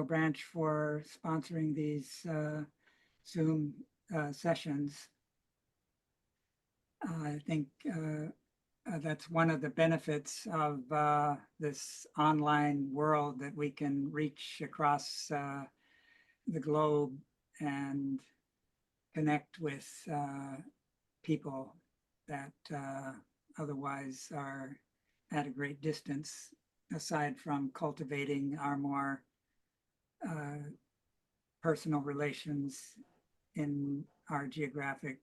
branch for sponsoring these Zoom sessions. I think that's one of the benefits of this online world, that we can reach across the globe and connect with people that otherwise are at a great distance, aside from cultivating our more personal relations in our geographic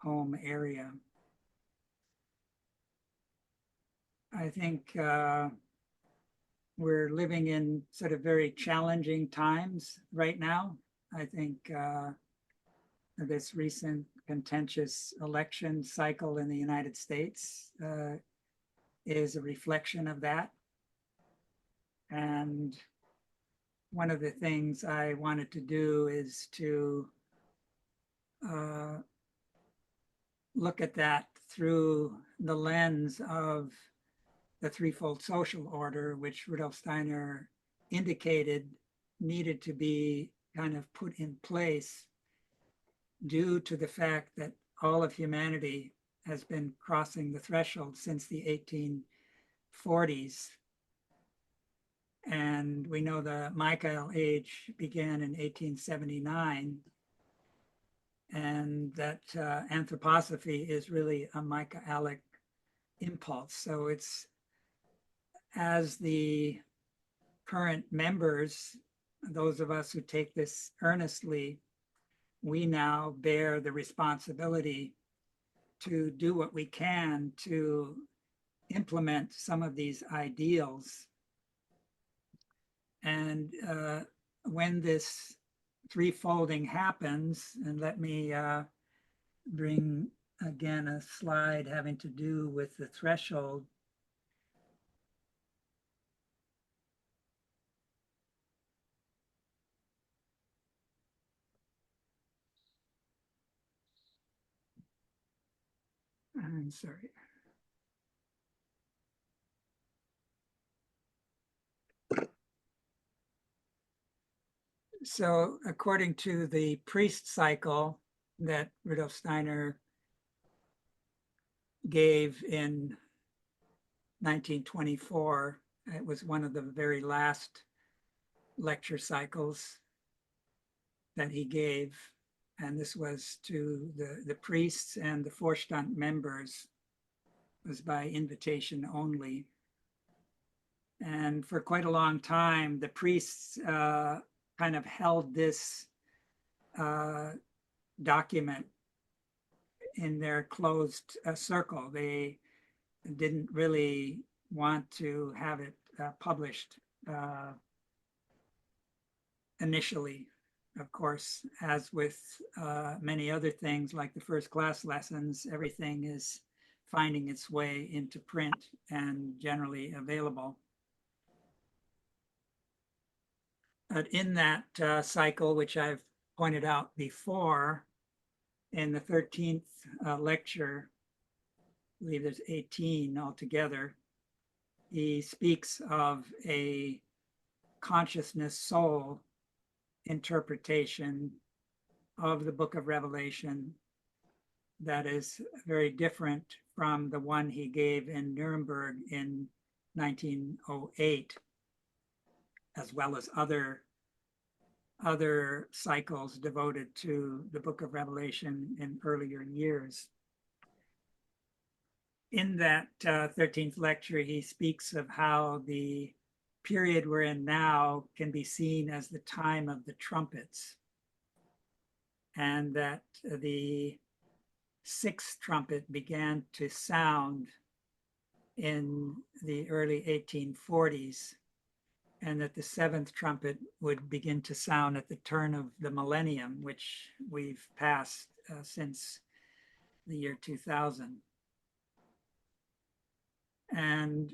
home area. I think we're living in sort of very challenging times right now. I think this recent contentious election cycle in the United States is a reflection of that. And one of the things I wanted to do is to look at that through the lens of the threefold social order, which Rudolf Steiner indicated needed to be kind of put in place due to the fact that all of humanity has been crossing the threshold since the 1840s. And we know the Michael age began in 1879, and that anthroposophy is really a Michaelic impulse. So it's, as the current members, those of us who take this earnestly, we now bear the responsibility to do what we can to implement some of these ideals. And when this threefolding happens, and let me bring again a slide having to do with the threshold. I'm sorry. So according to the priest cycle that Rudolf Steiner gave in 1924, it was one of the very last lecture cycles that he gave. And this was to the priests and the Vorstand members. It was by invitation only. And for quite a long time, the priests kind of held this document in their closed circle. They didn't really want to have it published initially. Of course, as with many other things like the first class lessons, everything is finding its way into print and generally available. But in that cycle, which I've pointed out before, in the 13th lecture, I believe there's 18 altogether, he speaks of a consciousness soul interpretation of the book of Revelation that is very different from the one he gave in Nuremberg in 1908, as well as other cycles devoted to the book of Revelation in earlier years. In that 13th lecture, he speaks of how the period we're in now can be seen as the time of the trumpets, and that the sixth trumpet began to sound in the early 1840s, and that the seventh trumpet would begin to sound at the turn of the millennium, which we've passed since the year 2000. And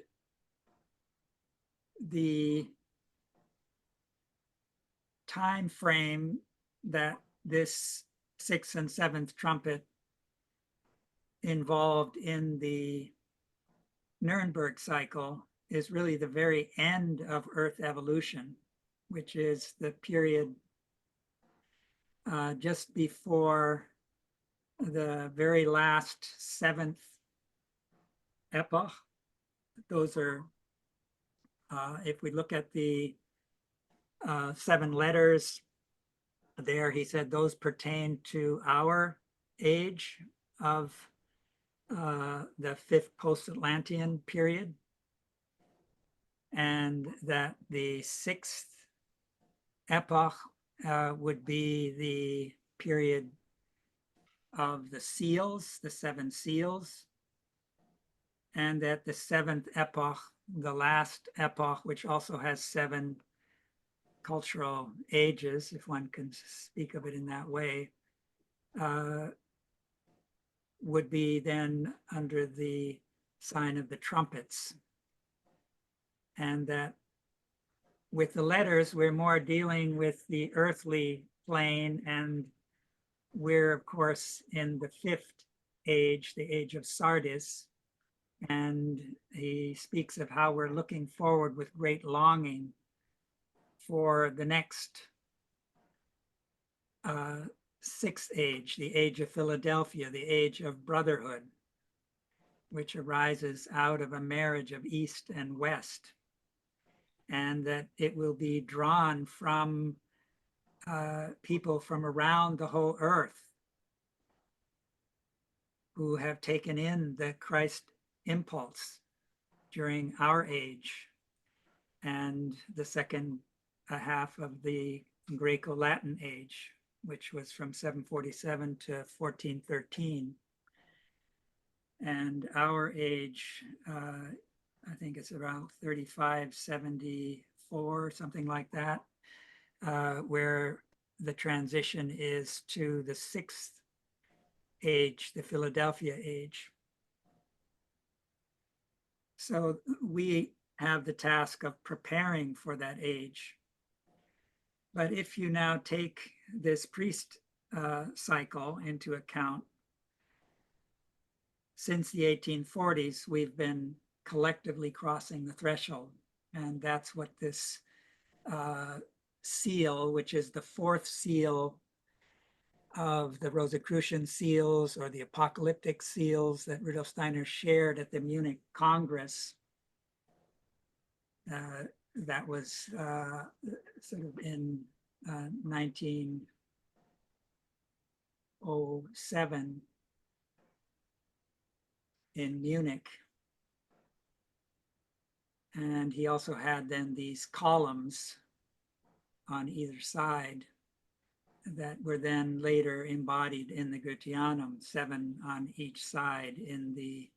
the time frame that this sixth and seventh trumpet involved in the Nuremberg cycle is really the very end of Earth evolution. which is the period just before the very last seventh epoch. Those are, if we look at the 7 letters there, he said those pertain to our age of the 5th post-Atlantean period, and that the 6th epoch would be the period of the seals, the 7 seals, and that the 7th epoch, the last epoch, which also has 7 cultural ages, if one can speak of it in that way, would be then under the sign of the trumpets. And that with the letters, we're more dealing with the earthly plane, and we're, of course, in the 5th age, the age of Sardis. And he speaks of how we're looking forward with great longing for the next 6th age, the age of Philadelphia, the age of brotherhood, which arises out of a marriage of East and West, and that it will be drawn from people from around the whole earth who have taken in the Christ impulse during our age and the second half of the Greco-Latin age, which was from 747 to 1413. And our age, I think it's around 3574, something like that, where the transition is to the 6th age, the Philadelphia age. So we have the task of preparing for that age. But if you now take this priest cycle into account, since the 1840s, we've been collectively crossing the threshold. And that's what this seal, which is the 4th seal of the Rosicrucian seals or the apocalyptic seals that Rudolf Steiner shared at the Munich Congress, that was sort of in 1907 in Munich. And he also had then these columns on either side that were then later embodied in the Goetheanum, 7 on each side in the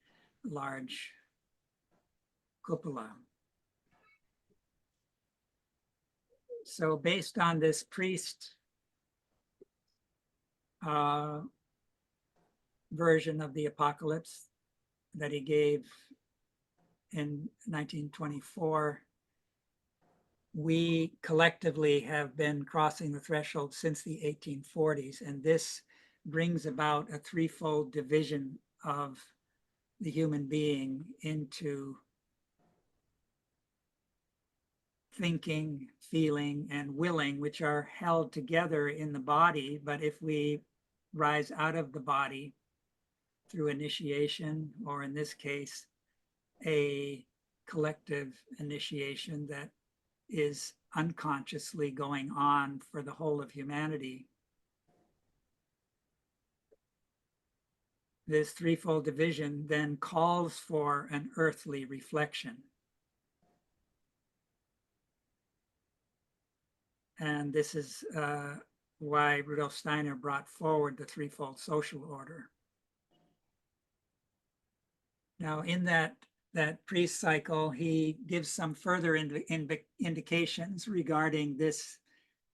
large cupola. So based on this priest version of the apocalypse that he gave in 1924, we collectively have been crossing the threshold since the 1840s, and this brings about a 3-fold division of the human being into thinking, feeling, and willing, which are held together in the body. But if we rise out of the body through initiation, or in this case, a collective initiation that is unconsciously going on for the whole of humanity, this 3-fold division then calls for an earthly reflection. And this is why Rudolf Steiner brought forward the 3-fold social order. Now, in that priest cycle, he gives some further indications regarding this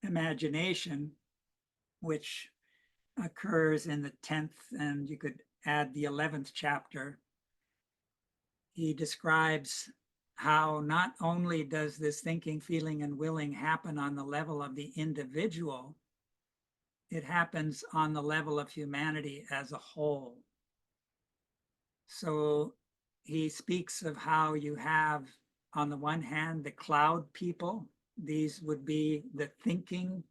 imagination, which occurs in the 10th, and you could add the 11th chapter. He describes how not only does this thinking, feeling, and willing happen on the level of the individual, it happens on the level of humanity as a whole. So he speaks of how you have, on the one hand, the cloud people, These would be the thinking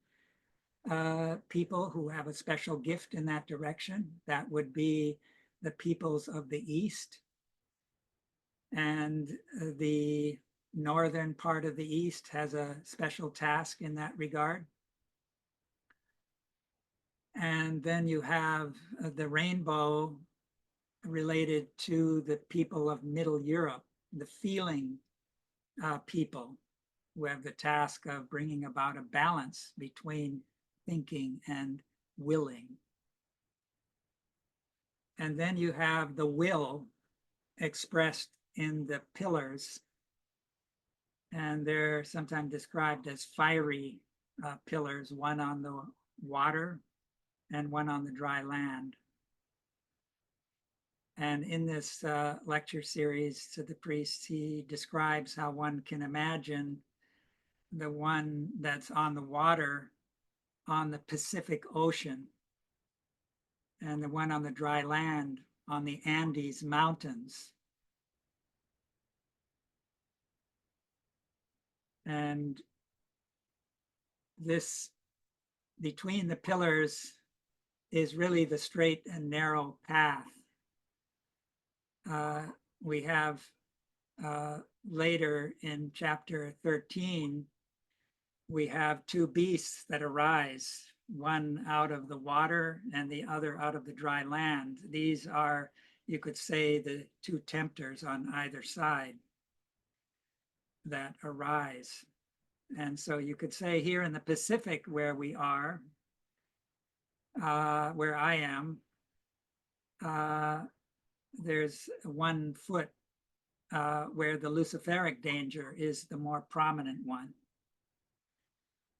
people who have a special gift in that direction. That would be the peoples of the East. And the northern part of the East has a special task in that regard. And then you have the rainbow related to the people of Middle Europe, the feeling people who have the task of bringing about a balance between thinking and willing. And then you have the will expressed in the pillars, and they're sometimes described as fiery pillars, one on the water and one on the dry land. And in this lecture series to the priests, he describes how one can imagine the one that's on the water on the Pacific Ocean, and the one on the dry land on the Andes Mountains. And this, between the pillars, is really the straight and narrow path. We have later in chapter 13, we have two beasts that arise, one out of the water and the other out of the dry land. These are, you could say, the two tempters on either side that arise. And so you could say here in the Pacific where we are, where I am, there's 1 foot where the Luciferic danger is the more prominent one.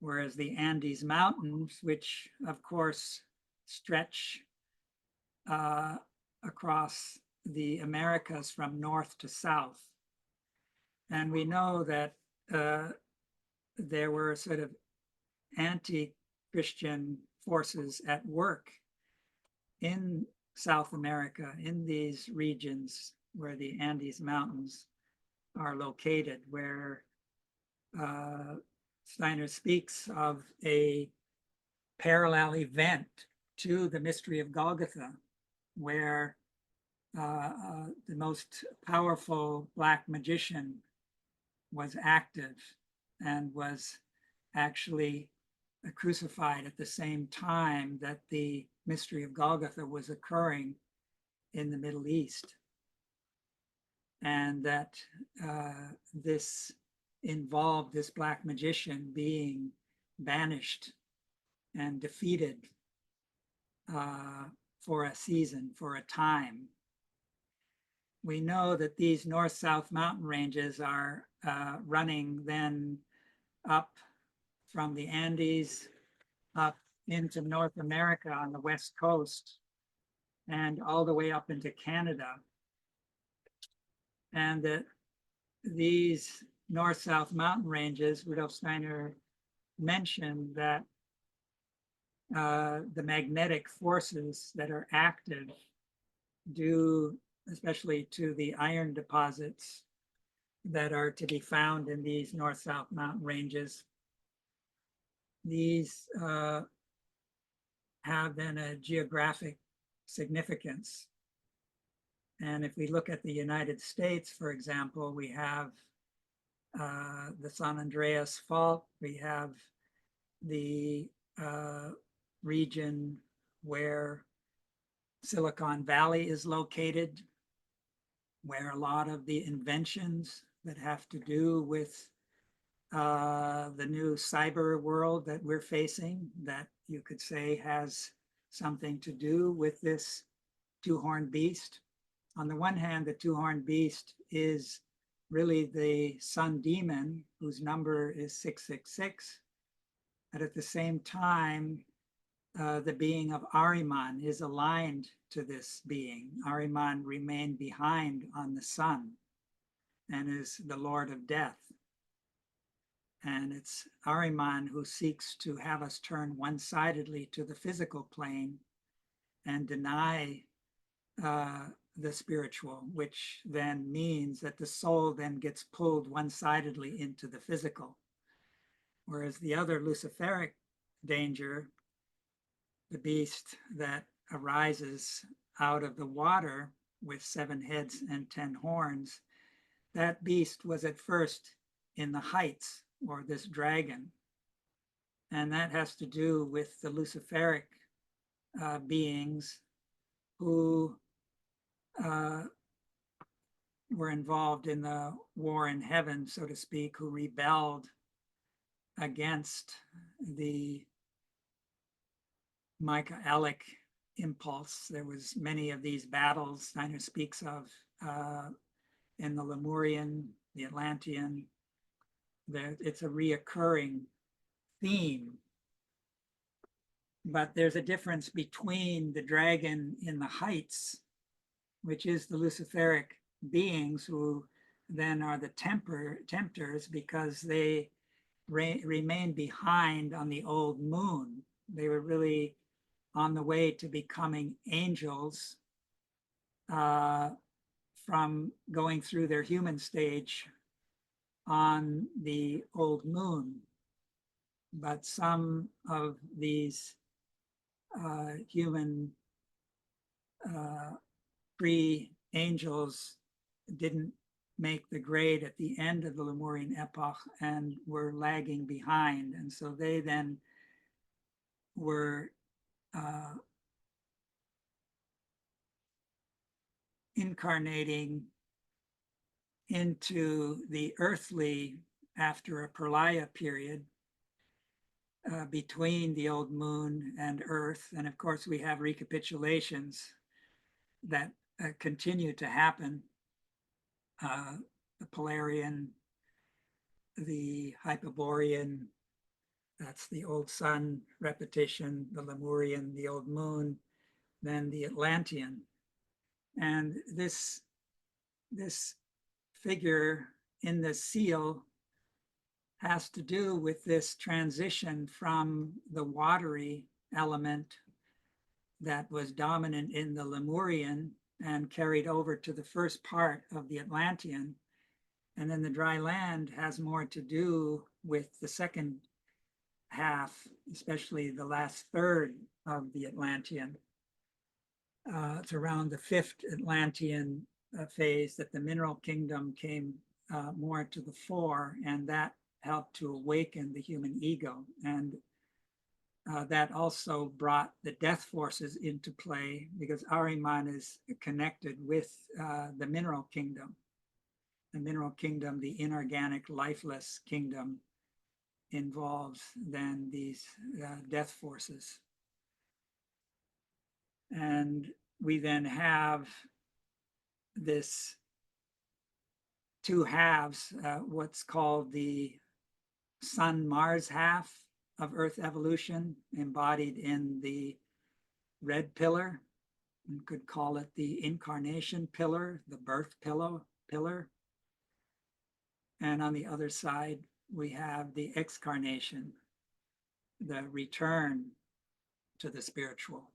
Whereas the Andes Mountains, which of course stretch across the Americas from north to south. And we know that there were sort of anti-Christian forces at work in South America, in these regions where the Andes Mountains are located, where Steiner speaks of a parallel event to the mystery of Golgotha, where the most powerful Black magician was active and was actually crucified at the same time that the mystery of Golgotha was occurring in the Middle East. And that this involved this Black magician being banished and defeated for a season, for a time. We know that these north-south mountain ranges are running then up from the Andes up into North America on the west coast and all the way up into Canada. And that these north-south mountain ranges, Rudolf Steiner mentioned that the magnetic forces that are active due especially to the iron deposits that are to be found in these north-south mountain ranges. These have then a geographic significance. And if we look at the United States, for example, we have the San Andreas Fault, we have the region where Silicon Valley is located, where a lot of the inventions that have to do with the new cyber world that we're facing, that you could say has something to do with this two-horned beast. On the one hand, the two-horned beast is really the sun demon, whose number is 666. But at the same time, the being of Ahriman is aligned to this being. Ahriman remained behind on the sun and is the Lord of Death. And it's Ahriman who seeks to have us turn one-sidedly to the physical plane and deny the spiritual, which then means that the soul then gets pulled one-sidedly into the physical. whereas the other Luciferic danger, the beast that arises out of the water with 7 heads and 10 horns, that beast was at first in the heights, or this dragon. And that has to do with the Luciferic beings who were involved in the war in heaven, so to speak, who rebelled against the Michaelic impulse. There was many of these battles Steiner speaks of in the Lemurian, the Atlantean. It's a reoccurring theme. But there's a difference between the dragon in the heights, which is the Luciferic beings who then are the tempters because they remain behind on the old moon. They were really on the way to becoming angels from going through their human stage on the old moon. But some of these human pre-angels didn't make the grade at the end of the Lemurian epoch and were lagging behind. And so they then were incarnating into the earthly after a Pralaya period between the old moon and Earth. And of course, we have recapitulations that continue to happen. The Polarian, the Hyperborean, that's the old sun repetition, the Lemurian, the old moon, then the Atlantean. And this figure in the seal has to do with this transition from the watery element that was dominant in the Lemurian and carried over to the first part of the Atlantean. And then the dry land has more to do with the second half, especially the last third of the Atlantean. It's around the 5th Atlantean phase that the mineral kingdom came more to the fore, and that helped to awaken the human ego. And that also brought the death forces into play because Ahriman is connected with the mineral kingdom. The mineral kingdom, the inorganic, lifeless kingdom, involves then these death forces. And we then have this 2 halves, what's called the Sun-Mars half of Earth evolution, embodied in the red pillar. You could call it the incarnation pillar, the birth pillar. And on the other side, we have the excarnation, the return to the spiritual.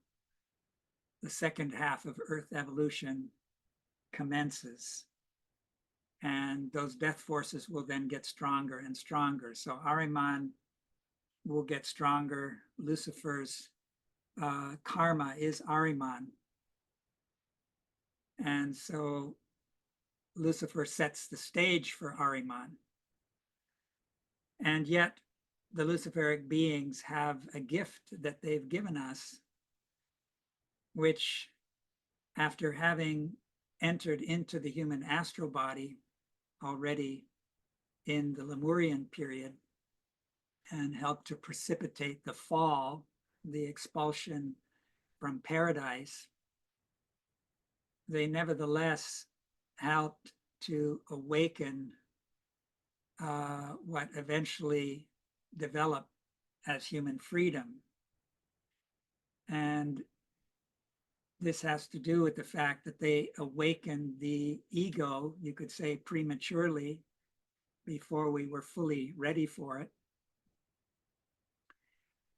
The second half of Earth evolution commences. And those death forces will then get stronger and stronger. So Ahriman will get stronger. Lucifer's karma is Ahriman. And so Lucifer sets the stage for Ahriman. And yet the Luciferic beings have a gift that they've given us, which, after having entered into the human astral body already in the Lemurian period and helped to precipitate the fall, the expulsion from paradise, they nevertheless helped to awaken what eventually developed as human freedom. And this has to do with the fact that they awakened the ego, you could say, prematurely, before we were fully ready for it.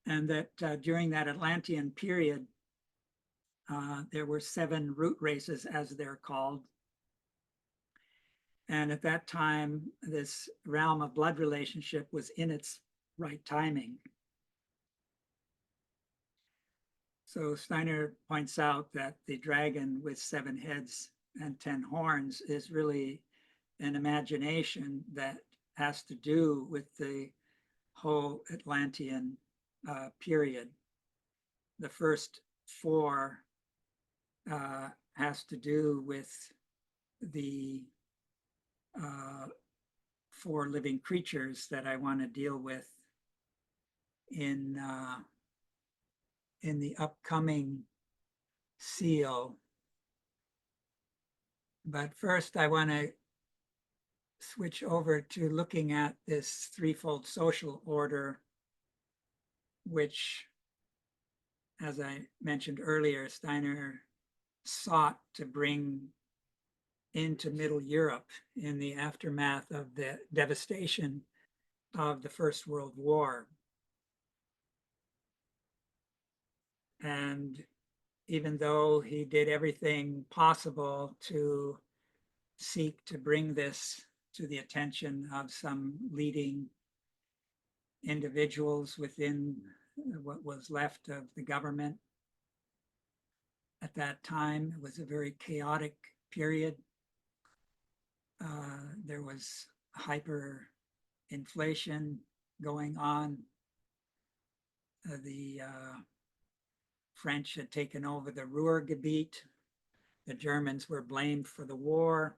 And that during that Atlantean period, there were 7 root races, as they're called. And at that time, this realm of blood relationship was in its right timing. So Steiner points out that the dragon with 7 heads and 10 horns is really an imagination that has to do with the whole Atlantean period. The first 4 has to do with the 4 living creatures that I want to deal with in the upcoming seal. But first, I want to switch over to looking at this threefold social order, which, as I mentioned earlier, Steiner sought to bring into Middle Europe in the aftermath of the devastation of the First World War. And even though he did everything possible to seek to bring this to the attention of some leading individuals within what was left of the government at that time, it was a very chaotic period. There was hyperinflation going on. The French had taken over the Ruhrgebiet. The Germans were blamed for the war.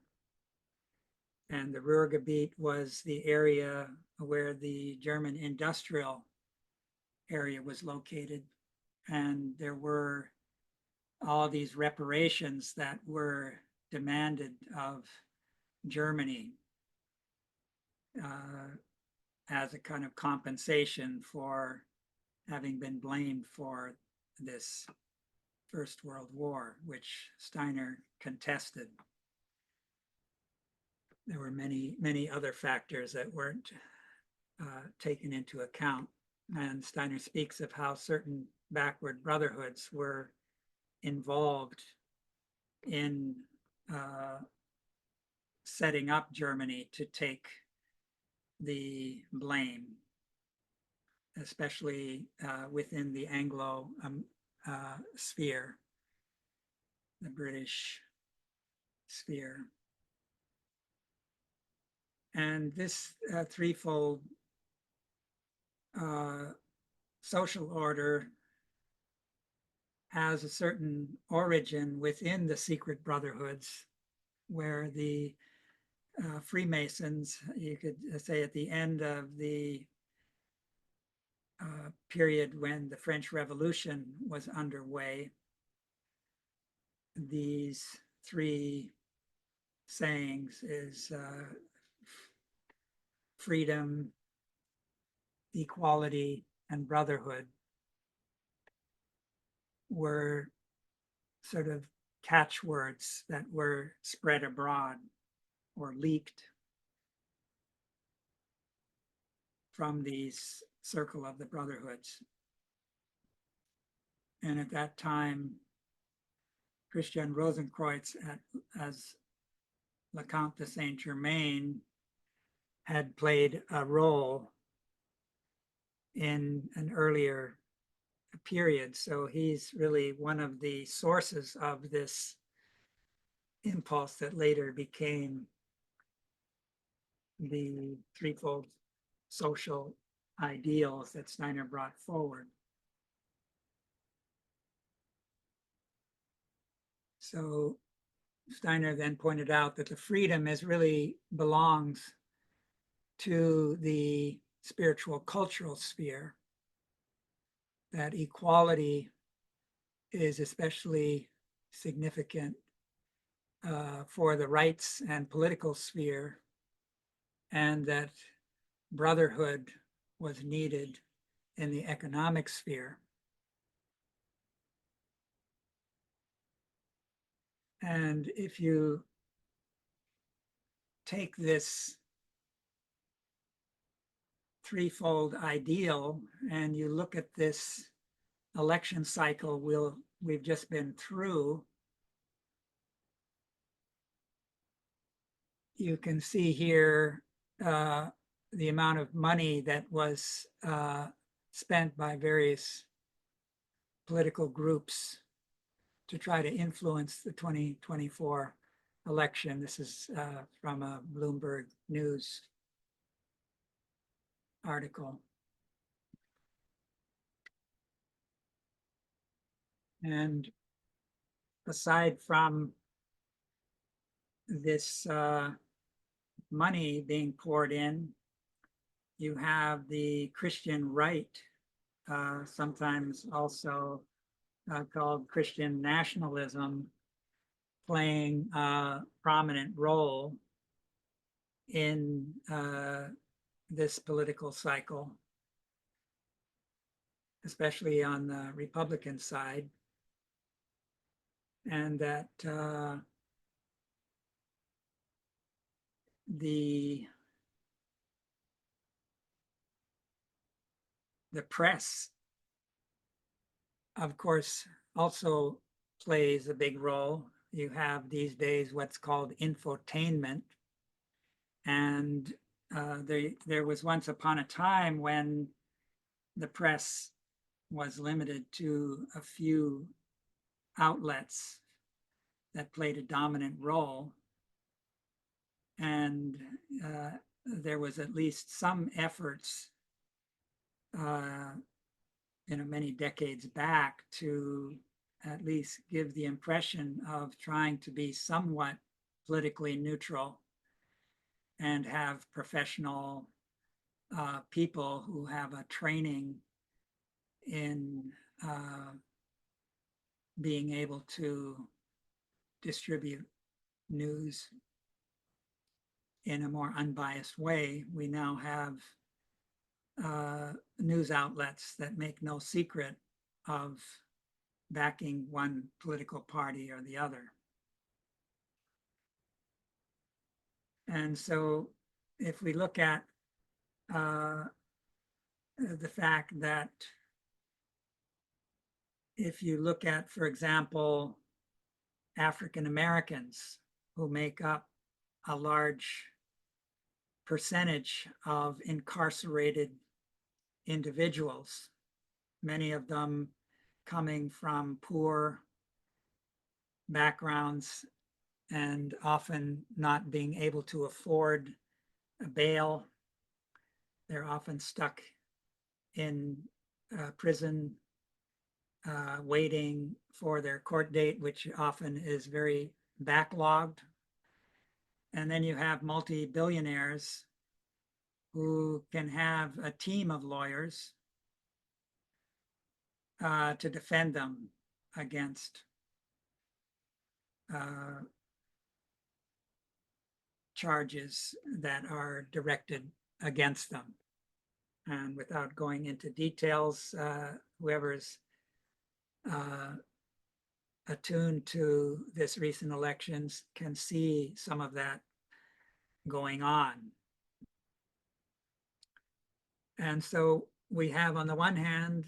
And the Ruhrgebiet was the area where the German industrial area was located. And there were all these reparations that were demanded of Germany as a kind of compensation for having been blamed for this First World War, which Steiner contested. There were many, many other factors that weren't taken into account. And Steiner speaks of how certain backward brotherhoods were involved in setting up Germany to take the blame, especially within the Anglo sphere, the British sphere. And this threefold social order has a certain origin within the secret brotherhoods, where the Freemasons, you could say at the end of the period when the French Revolution was underway, these 3 sayings is freedom, equality, and brotherhood were sort of catchwords that were spread abroad or leaked from these circle of the brotherhoods. And at that time, Christian Rosenkreuz as Le Comte de Saint-Germain had played a role in an earlier period. So he's really one of the sources of this impulse that later became the threefold social ideals that Steiner brought forward. So Steiner then pointed out that the freedom really belongs to the spiritual cultural sphere, that equality is especially significant for the rights and political sphere, and that brotherhood was needed in the economic sphere. And if you take this threefold ideal and you look at this election cycle we've just been through, you can see here the amount of money that was spent by various political groups to try to influence the 2024 election. This is from a Bloomberg News article. And aside from this money being poured in, you have the Christian right, sometimes also called Christian nationalism, playing a prominent role in this political cycle, especially on the Republican side. And that the press, of course, also plays a big role. You have these days what's called infotainment. And there was once upon a time when the press was limited to a few outlets that played a dominant role. And there was at least some efforts many decades back to at least give the impression of trying to be somewhat politically neutral and have professional people who have a training in being able to distribute news in a more unbiased way. We now have news outlets that make no secret of backing one political party or the other. And so if we look at the fact that if you look at, for example, African Americans who make up a large percentage of incarcerated individuals, many of them coming from poor backgrounds and often not being able to afford a bail. They're often stuck in prison waiting for their court date, which often is very backlogged. And then you have multi-billionaires who can have a team of lawyers to defend them against charges that are directed against them. And without going into details, whoever's attuned to this recent elections can see some of that going on. And so we have, on the one hand,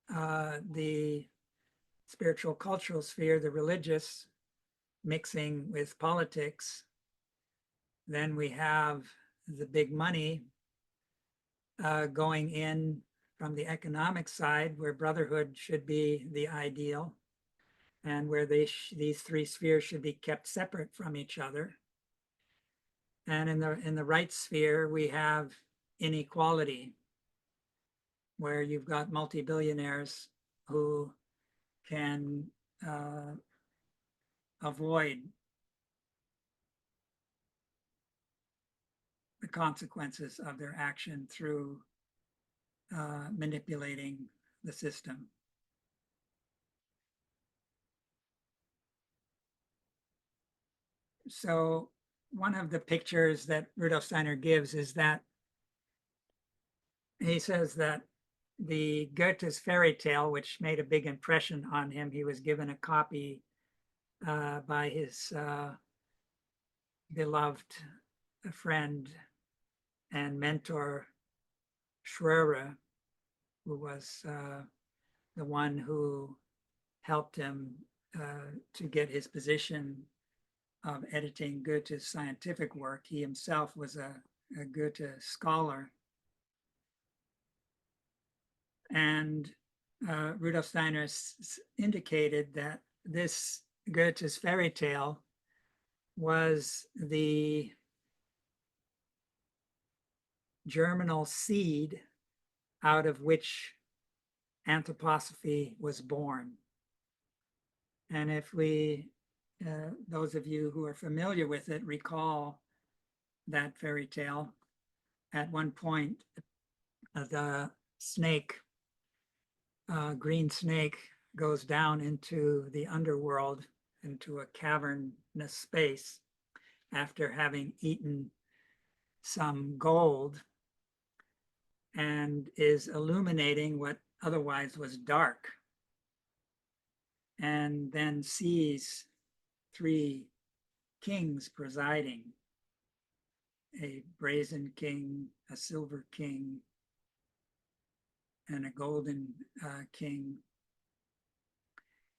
the spiritual cultural sphere, the religious, mixing with politics. Then we have the big money going in from the economic side, where brotherhood should be the ideal, and where these three spheres should be kept separate from each other. And in the right sphere, we have inequality, where you've got multi-billionaires who can avoid the consequences of their action through manipulating the system. So one of the pictures that Rudolf Steiner gives is that he says that the Goethe's fairy tale, which made a big impression on him, he was given a copy by his beloved friend and mentor, Schröder, who was the one who helped him to get his position of editing Goethe's scientific work. He himself was a a Goethe scholar. And Rudolf Steiner indicated that this Goethe's fairy tale was the germinal seed out of which anthroposophy was born. And if we, those of you who are familiar with it, recall that fairy tale, at one point, the snake, green snake, goes down into the underworld, into a cavernous space after having eaten some gold, and is illuminating what otherwise was dark, and then sees three kings presiding, a brazen king, a silver king, and a golden king.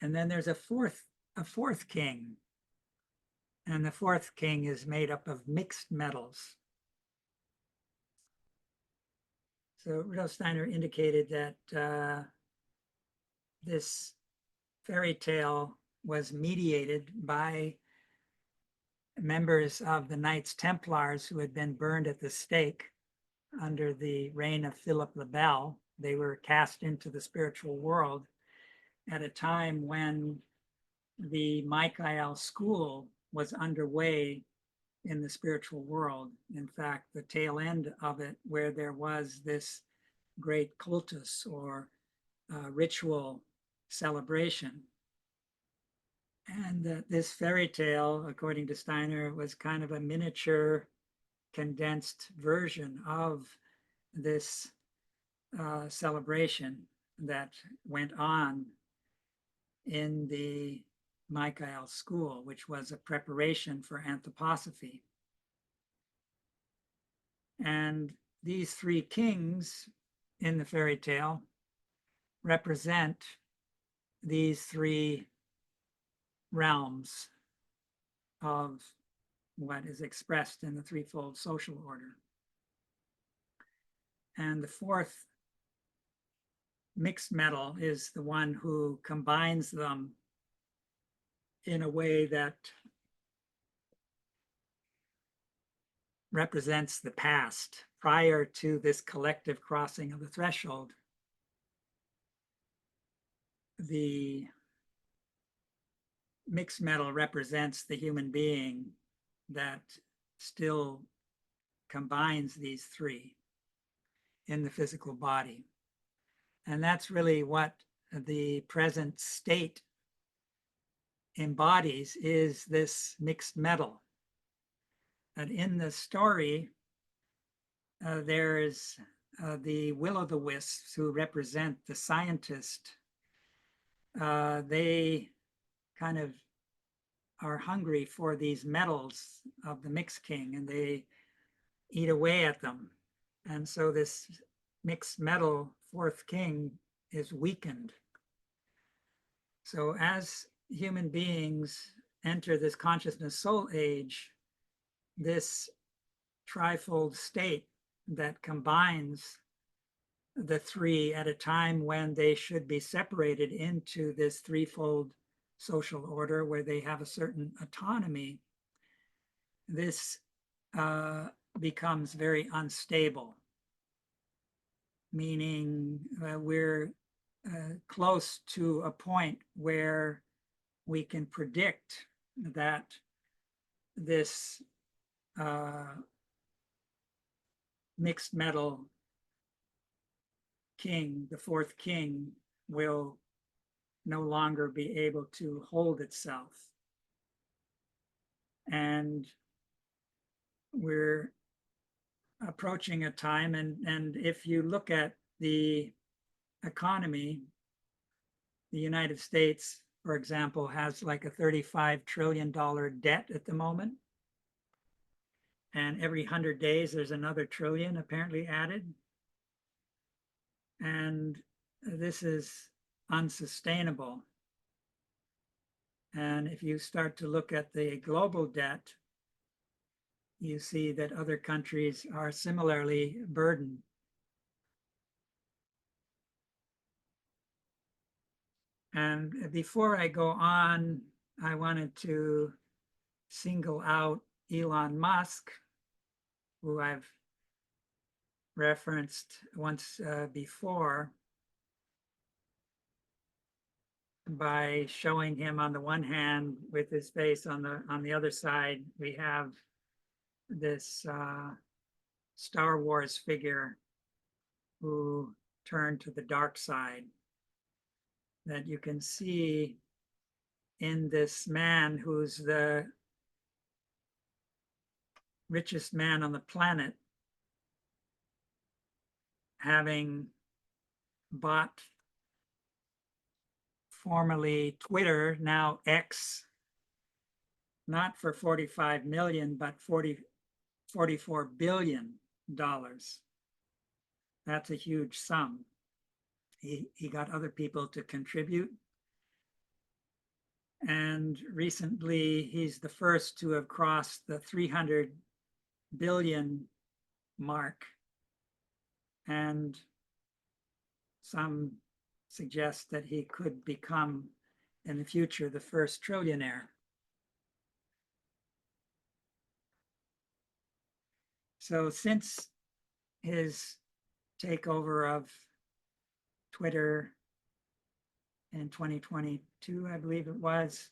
And then there's a fourth king. And the fourth king is made up of mixed metals. So Rudolf Steiner indicated that this fairy tale was mediated by members of the Knights Templars who had been burned at the stake under the reign of Philip the Bell. They were cast into the spiritual world at a time when the Michael school was underway in the spiritual world. In fact, the tail end of it, where there was this great cultus or ritual celebration. And this fairy tale, according to Steiner, was kind of a miniature condensed version of this celebration that went on in the Michael school, which was a preparation for anthroposophy. And these three kings in the fairy tale represent these three realms of what is expressed in the threefold social order. And the fourth mixed metal is the one who combines them in a way that represents the past prior to this collective crossing of the threshold. The mixed metal represents the human being that still combines these three in the physical body. And that's really what the present state embodies, is this mixed metal. And in the story, there's the will-o'-the-wisps who represent the scientist. They kind of are hungry for these metals of the mixed king, and they eat away at them. And so this mixed metal fourth king is weakened. So as human beings enter this consciousness soul age, this trifold state that combines the three at a time when they should be separated into this threefold social order where they have a certain autonomy, this becomes very unstable, meaning we're close to a point where we can predict that this mixed metal king, the fourth king, will no longer be able to hold itself. And we're approaching a time, and if you look at the economy, the United States, for example, has like a $35 trillion debt at the moment. And every 100 days, there's another trillion apparently added. And this is unsustainable. And if you start to look at the global debt, you see that other countries are similarly burdened. And before I go on, I wanted to single out Elon Musk, who I've referenced once before, by showing him on the one hand with his face, on the other side we have this Star Wars figure who turned to the dark side, that you can see in this man who's the richest man on the planet, having bought formerly Twitter, now X, not for 45 million, but $44 billion. That's a huge sum. He got other people to contribute. And recently, he's the first to have crossed the 300 billion mark. And some suggest that he could become, in the future, the first trillionaire. So since his takeover of Twitter in 2022, I believe it was,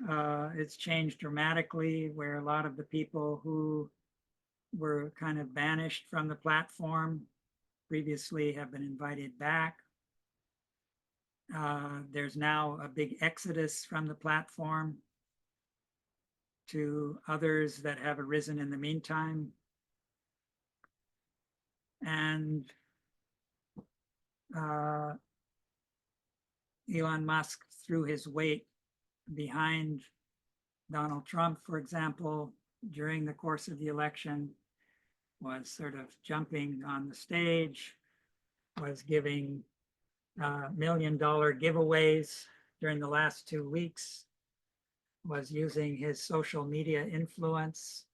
it's changed dramatically, where a lot of the people who were kind of banished from the platform previously have been invited back. There's now a big exodus from the platform to others that have arisen in the meantime. And Elon Musk threw his weight behind Donald Trump, for example, during the course of the election, was sort of jumping on the stage, was giving $1 million giveaways during the last 2 weeks, was using his social media influence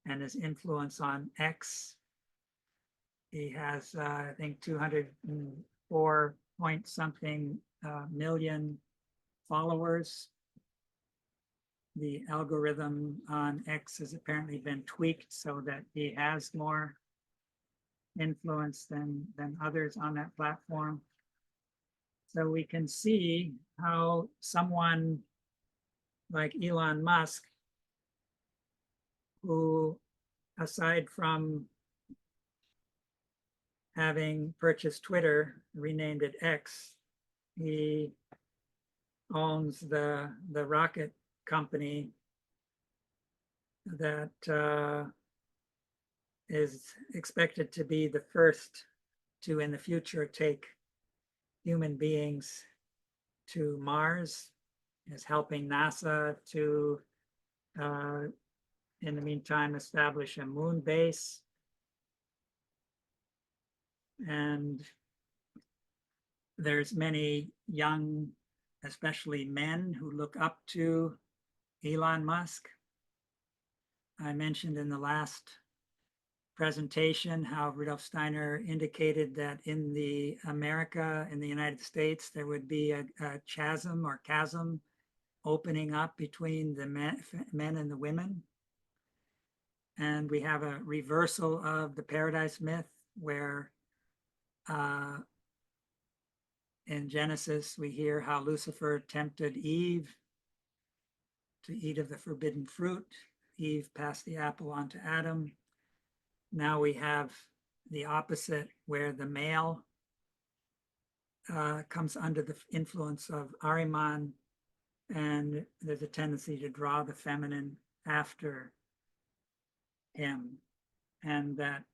and his influence on X. He has, I think, 204 point something million followers. The algorithm on X has apparently been tweaked so that he has more influence than others on that platform. So we can see how someone like Elon Musk, who, aside from having purchased Twitter, renamed it X, he owns the rocket company that is expected to be the first to, in the future, take human beings to Mars, is helping NASA to, in the meantime, establish a moon base. And there's many young, especially men, who look up to Elon Musk. I mentioned in the last presentation how Rudolf Steiner indicated that in the United States, there would be a chasm or chasm opening up between the men and the women. And we have a reversal of the paradise myth, where in Genesis, we hear how Lucifer tempted Eve to eat of the forbidden fruit. Eve passed the apple on to Adam. Now we have the opposite, where the male comes under the influence of Ahriman, and there's a tendency to draw the feminine after him, and that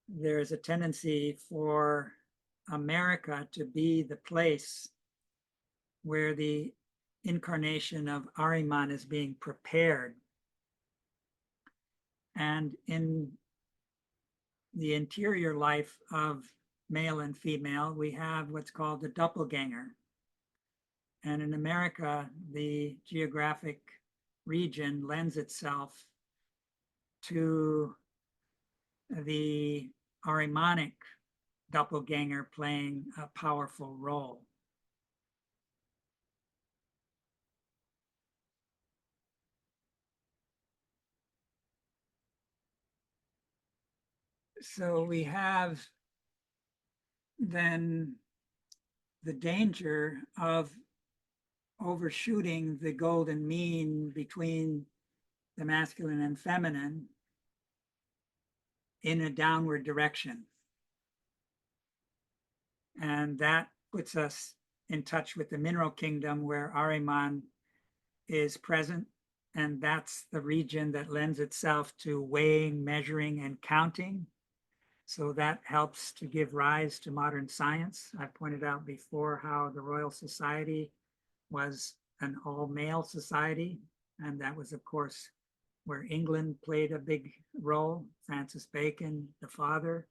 there's a tendency for America to be the place where the incarnation of Ahriman is being prepared. And in the interior life of male and female, we have what's called the doppelganger. And in America, the geographic region lends itself to the Ahrimanic doppelganger playing a powerful role. So we have then the danger of overshooting the golden mean between the masculine and feminine in a downward direction. And that puts us in touch with the mineral kingdom where Ahriman is present. And that's the region that lends itself to weighing, measuring, and counting. So that helps to give rise to modern science. I pointed out before how the Royal Society was an all-male society. And that was, of course, where England played a big role. Francis Bacon, the father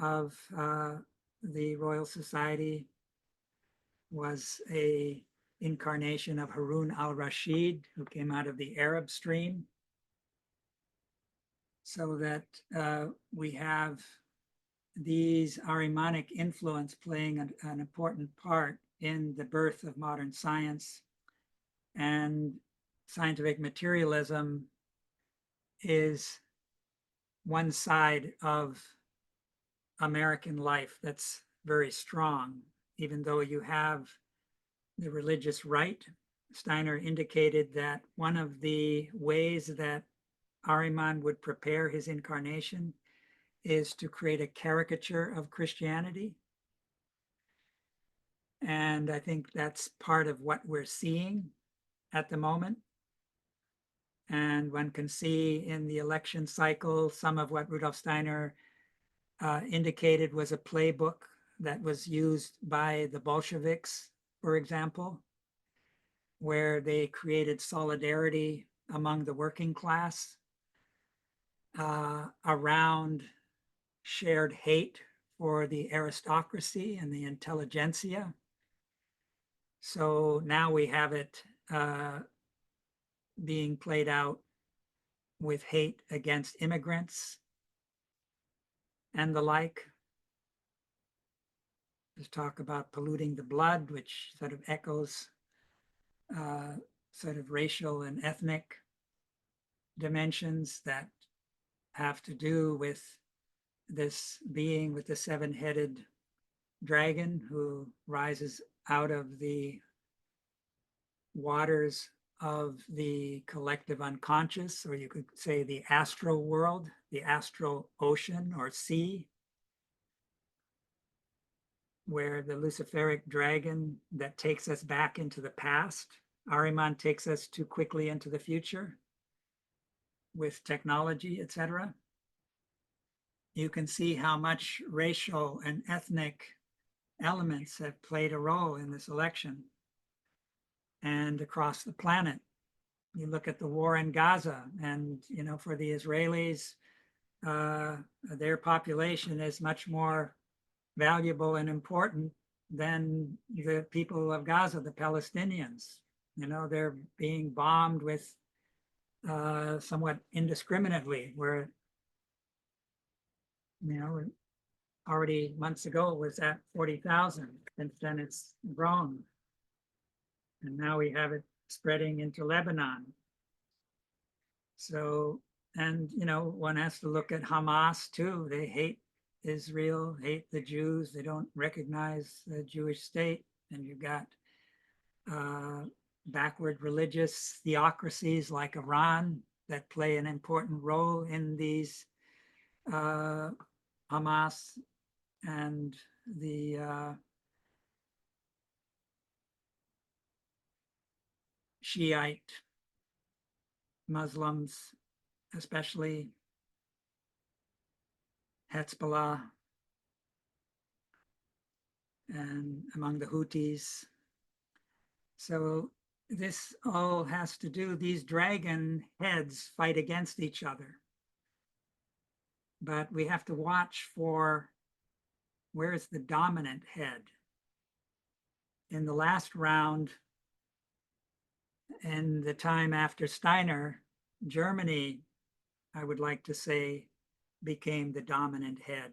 of the Royal Society, was a incarnation of Harun al-Rashid, who came out of the Arab stream. So that we have these Ahrimanic influence playing an important part in the birth of modern science. And scientific materialism is one side of American life that's very strong, even though you have the religious right. Steiner indicated that one of the ways that Ahriman would prepare his incarnation is to create a caricature of Christianity. And I think that's part of what we're seeing at the moment. And one can see in the election cycle some of what Rudolf Steiner indicated was a playbook that was used by the Bolsheviks, for example, where they created solidarity among the working class around shared hate for the aristocracy and the intelligentsia. So now we have it being played out with hate against immigrants and the like. There's talk about polluting the blood, which sort of echoes sort of racial and ethnic dimensions that have to do with this being with the seven-headed dragon who rises out of the waters of the collective unconscious, or you could say the astral world, the astral ocean or sea, where the Luciferic dragon that takes us back into the past, Ahriman takes us too quickly into the future with technology, etc. You can see how much racial and ethnic elements have played a role in this election and across the planet. You look at the war in Gaza, and for the Israelis, their population is much more valuable and important than the people of Gaza, the Palestinians. They're being bombed with somewhat indiscriminately, where already months ago it was at 40,000. Since then it's grown. And now we have it spreading into Lebanon. So, and one has to look at Hamas too. They hate Israel, hate the Jews. They don't recognize the Jewish state. And you've got backward religious theocracies like Iran that play an important role in these Hamas and the Shiite Muslims, especially Hezbollah, and among the Houthis. So this all has to do, these dragon heads fight against each other. But we have to watch for where's the dominant head. in the last round, in the time after Steiner, Germany, I would like to say, became the dominant head.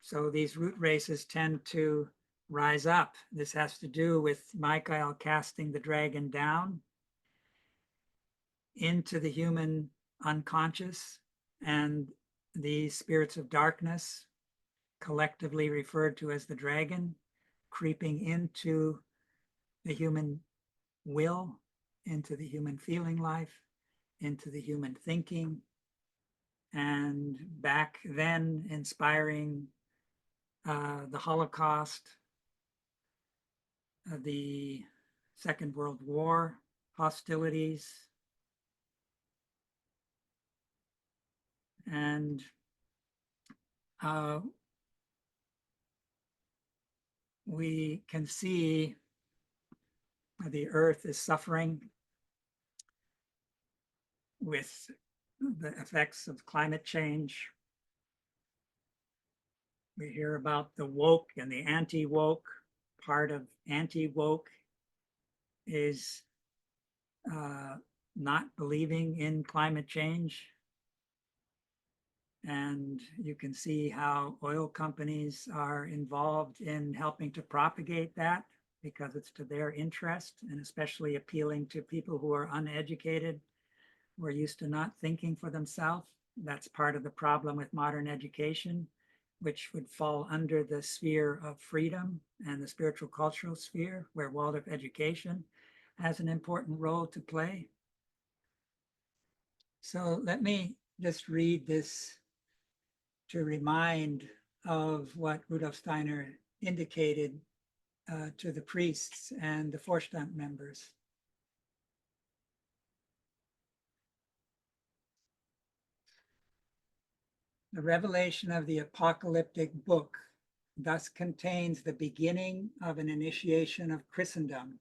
So these root races tend to rise up. This has to do with Michael casting the dragon down into the human unconscious, and these spirits of darkness, collectively referred to as the dragon, creeping into the human will, into the human feeling life, into the human thinking, and back then inspiring the Holocaust, the Second World War, hostilities, and we can see the earth is suffering with the effects of climate change. We hear about the woke and the anti-woke. Part of anti-woke is not believing in climate change. And you can see how oil companies are involved in helping to propagate that because it's to their interest, and especially appealing to people who are uneducated, who are used to not thinking for themselves. That's part of the problem with modern education, which would fall under the sphere of freedom and the spiritual cultural sphere, where Waldorf education has an important role to play. So let me just read this to remind of what Rudolf Steiner indicated to the priests and the Vorstand members. The revelation of the apocalyptic book thus contains the beginning of an initiation of Christendom.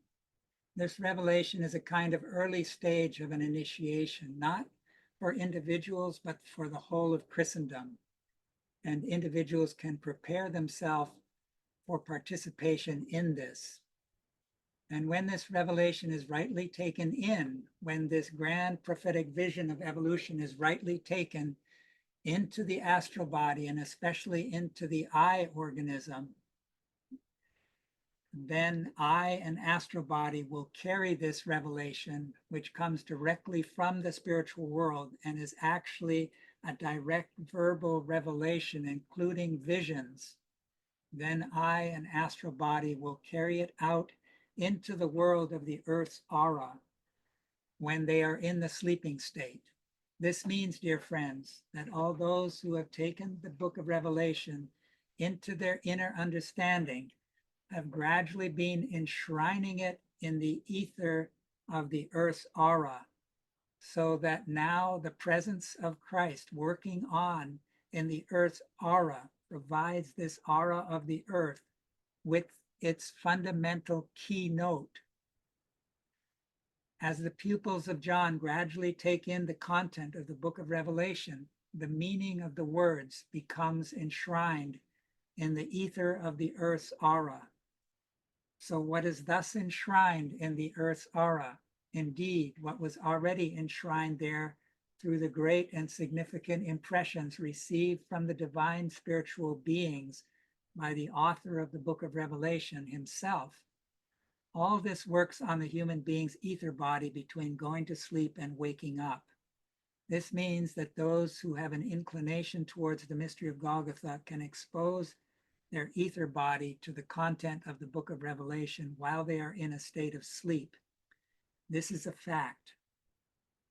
This revelation is a kind of early stage of an initiation, not for individuals, but for the whole of Christendom. And individuals can prepare themselves for participation in this. And when this revelation is rightly taken in, when this grand prophetic vision of evolution is rightly taken into the astral body, and especially into the I organism, then I and astral body will carry this revelation, which comes directly from the spiritual world and is actually a direct verbal revelation, including visions. Then I and astral body will carry it out into the world of the earth's aura when they are in the sleeping state. This means, dear friends, that all those who have taken the book of Revelation into their inner understanding have gradually been enshrining it in the ether of the earth's aura, so that now the presence of Christ working on in the earth's aura provides this aura of the earth with its fundamental keynote. As the pupils of John gradually take in the content of the book of Revelation, the meaning of the words becomes enshrined in the ether of the earth's aura. So what is thus enshrined in the earth's aura, indeed, what was already enshrined there through the great and significant impressions received from the divine spiritual beings by the author of the book of Revelation himself, all this works on the human being's ether body between going to sleep and waking up. This means that those who have an inclination towards the mystery of Golgotha can expose their ether body to the content of the book of Revelation while they are in a state of sleep. This is a fact.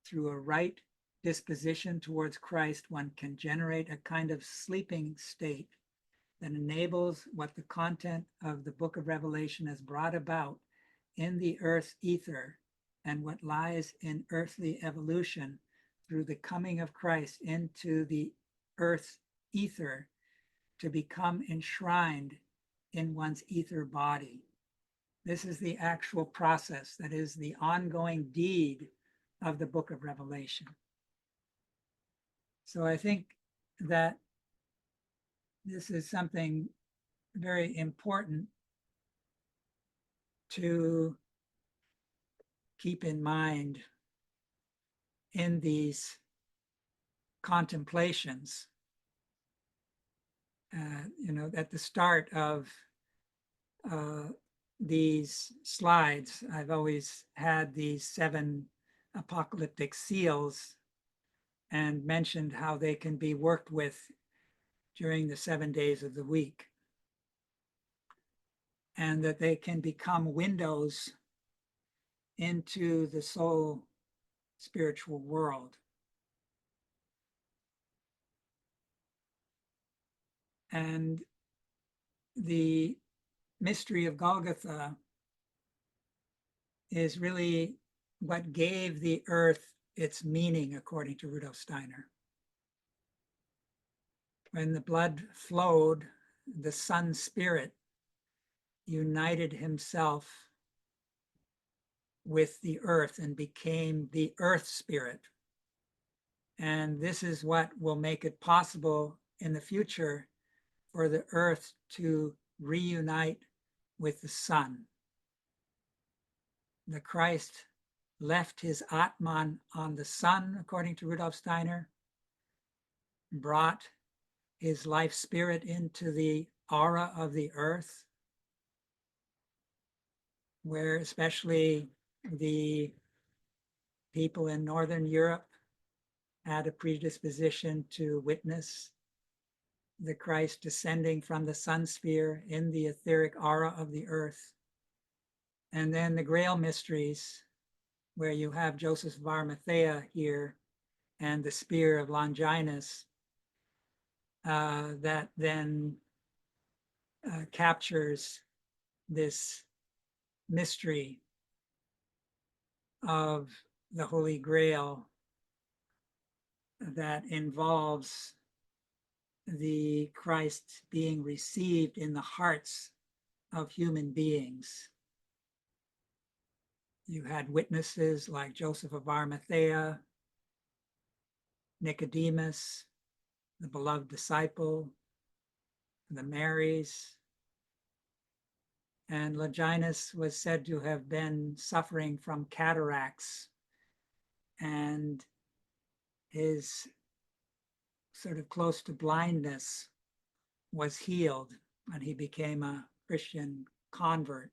Through a right disposition towards Christ, one can generate a kind of sleeping state that enables what the content of the book of Revelation has brought about in the earth's ether and what lies in earthly evolution through the coming of Christ into the earth's ether to become enshrined in one's ether body. This is the actual process, that is the ongoing deed of the book of Revelation. So I think that this is something very important to keep in mind in these contemplations. At the start of these slides, I've always had these 7 apocalyptic seals and mentioned how they can be worked with during the 7 days of the week, and that they can become windows into the soul spiritual world. And the mystery of Golgotha is really what gave the earth its meaning, according to Rudolf Steiner. When the blood flowed, the sun spirit united himself with the earth and became the earth spirit. And this is what will make it possible in the future for the earth to reunite with the sun. The Christ left his Atman on the sun, according to Rudolf Steiner, brought his life spirit into the aura of the earth, where especially the people in Northern Europe had a predisposition to witness the Christ descending from the sun sphere in the etheric aura of the earth. And then the Grail mysteries, where you have Joseph of Arimathea here and the spear of Longinus, that then captures this mystery of the Holy Grail that involves the Christ being received in the hearts of human beings. You had witnesses like Joseph of Arimathea, Nicodemus, the beloved disciple, the Marys, and Longinus was said to have been suffering from cataracts, and his sort of close to blindness was healed and he became a Christian convert.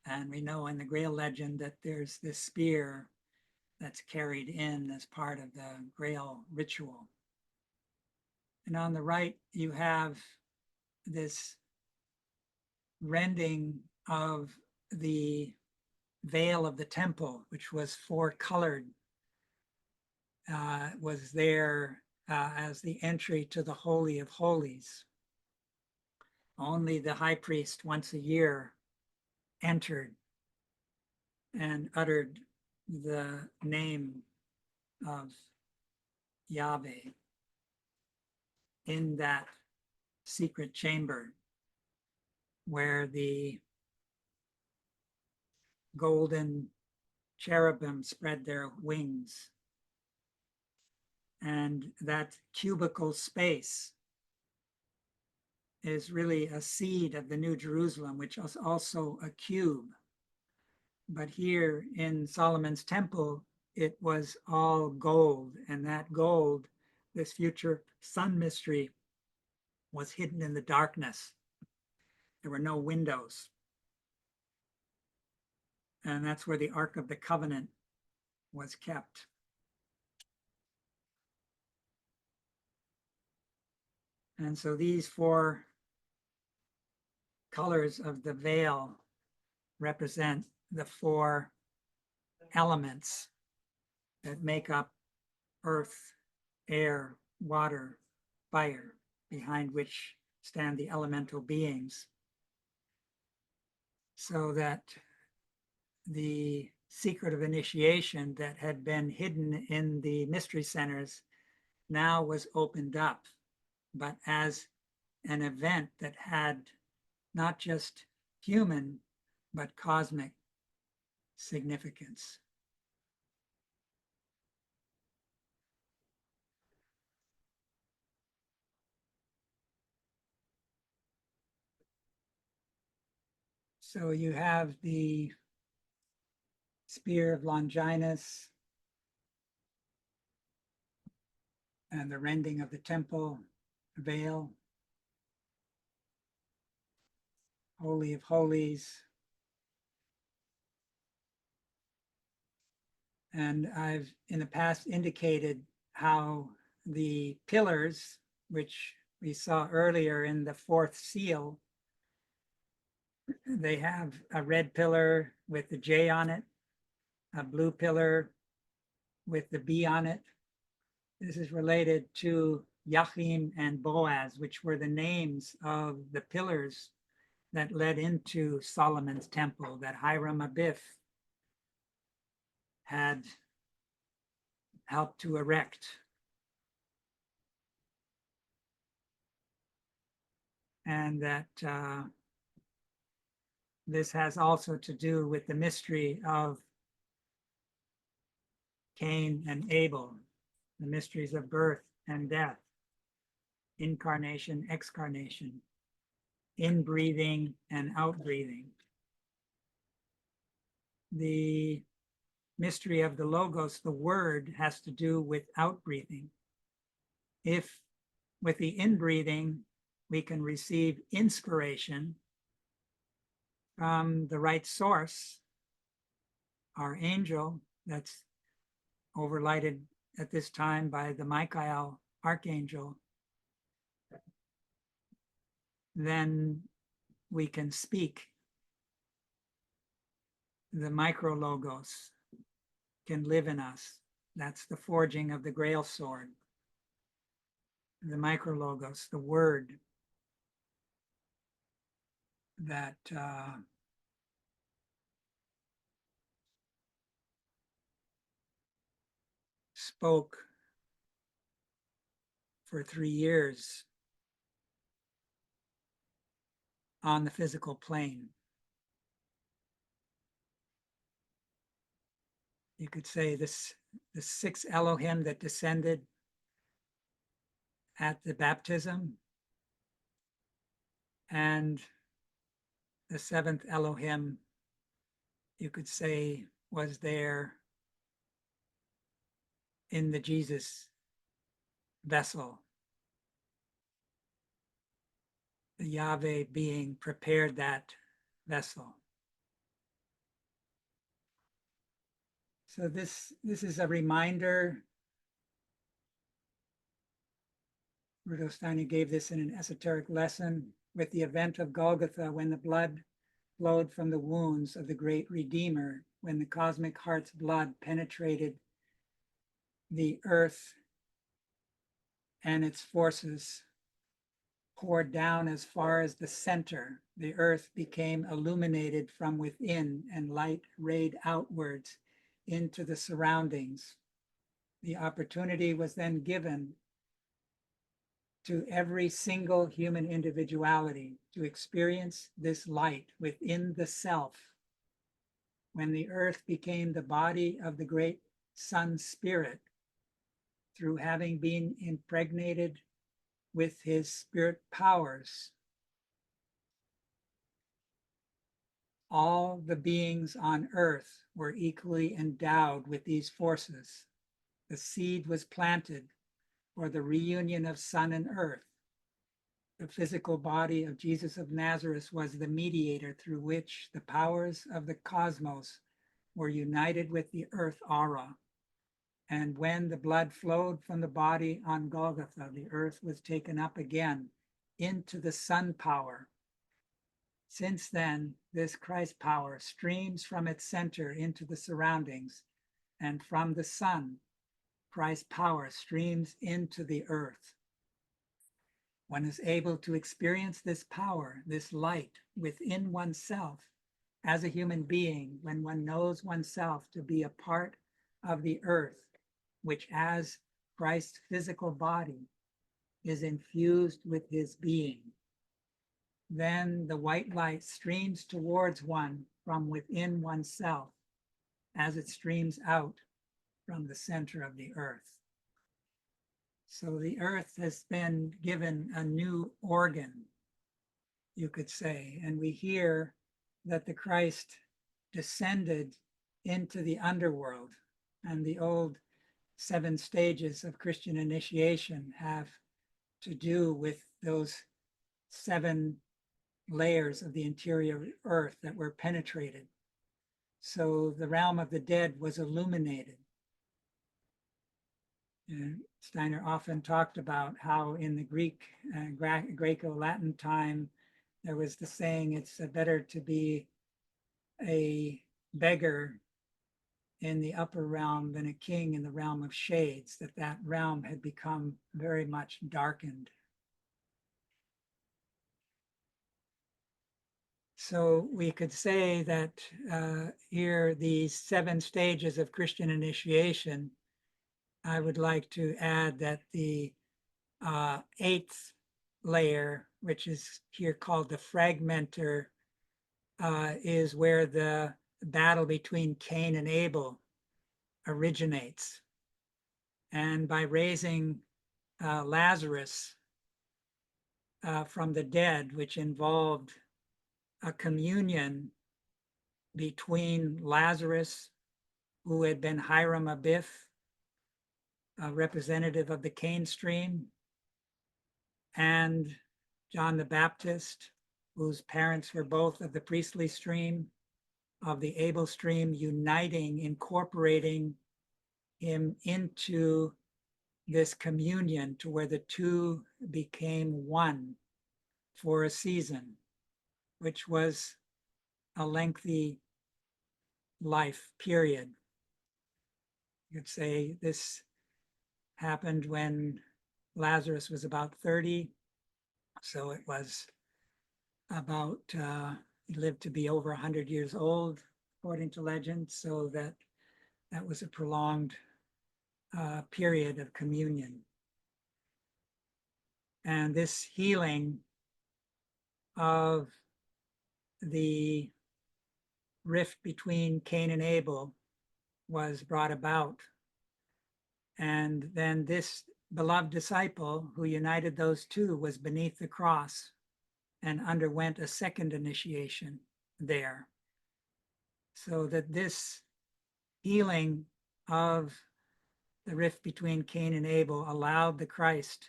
And we know in the Grail legend that there's this spear that's carried in as part of the Grail ritual. And on the right, you have this rending of the veil of the temple, which was 4-colored, was there as the entry to the Holy of Holies. Only the high priest once a year entered and uttered the name of Yahweh in that secret chamber where the golden cherubim spread their wings. And that cubical space is really a seed of the New Jerusalem, which is also a cube. But here in Solomon's temple, it was all gold. And that gold, this future sun mystery, was hidden in the darkness. There were no windows. And that's where the Ark of the Covenant was kept. And so these 4 colors of the veil represent the 4 elements that make up earth, air, water, fire, behind which stand the elemental beings. So that the secret of initiation that had been hidden in the mystery centers now was opened up, but as an event that had not just human, but cosmic significance. So you have the spear of Longinus and the rending of the temple veil, Holy of Holies. And I've in the past indicated how the pillars, which we saw earlier in the fourth seal, they have a red pillar with the J on it, a blue pillar with the B on it. This is related to Yachim and Boaz, which were the names of the pillars that led into Solomon's temple that Hiram Abiff had helped to erect. And that this has also to do with the mystery of Cain and Abel, the mysteries of birth and death, incarnation, excarnation, in-breathing and out-breathing. The mystery of the Logos, the word, has to do with out-breathing. If with the in-breathing, we can receive inspiration from the right source, our angel that's overlighted at this time by the Michael archangel, then we can speak. The micro logos can live in us. That's the forging of the Grail sword. The micro logos, the word that spoke for 3 years on the physical plane. You could say this, the 6 Elohim that descended at the baptism, and the 7th Elohim, you could say, was there in the Jesus vessel. The Yahweh being prepared that vessel. So this is a reminder. Rudolf Steiner gave this in an esoteric lesson with the event of Golgotha, when the blood flowed from the wounds of the great Redeemer, when the cosmic heart's blood penetrated the earth and its forces poured down as far as the center. The earth became illuminated from within, and light rayed outwards into the surroundings. The opportunity was then given to every single human individuality to experience this light within the self. When the earth became the body of the great Sun Spirit, through having been impregnated with his spirit powers, all the beings on earth were equally endowed with these forces. The seed was planted for the reunion of sun and earth. The physical body of Jesus of Nazareth was the mediator through which the powers of the cosmos were united with the earth aura. And when the blood flowed from the body on Golgotha, the earth was taken up again into the sun power. Since then, this Christ power streams from its center into the surroundings, and from the sun, Christ power streams into the earth. One is able to experience this power, this light within oneself as a human being when one knows oneself to be a part of the earth, which as Christ's physical body is infused with his being. Then the white light streams towards one from within oneself as it streams out from the center of the earth. So the earth has been given a new organ, you could say, and we hear that the Christ descended into the underworld, and the old 7 stages of Christian initiation have to do with those 7 layers of the interior earth that were penetrated. So the realm of the dead was illuminated. And Steiner often talked about how in the Greco-Latin time, there was the saying, it's better to be a beggar in the upper realm than a king in the realm of shades, that realm had become very much darkened. So we could say that here, these 7 stages of Christian initiation, I would like to add that the 8th layer, which is here called the fragmenter, is where the battle between Cain and Abel originates. And by raising Lazarus from the dead, which involved a communion between Lazarus, who had been Hiram Abiff, a representative of the Cain stream, and John the Baptist, whose parents were both of the priestly stream, of the Abel stream, uniting, incorporating him into this communion to where the two became one for a season, which was a lengthy life period. You could say this happened when Lazarus was about 30. So it was about, he lived to be over 100 years old, according to legend. So that was a prolonged period of communion. And this healing of the rift between Cain and Abel was brought about. And then this beloved disciple who united those two was beneath the cross and underwent a second initiation there. So that this healing of the rift between Cain and Abel allowed the Christ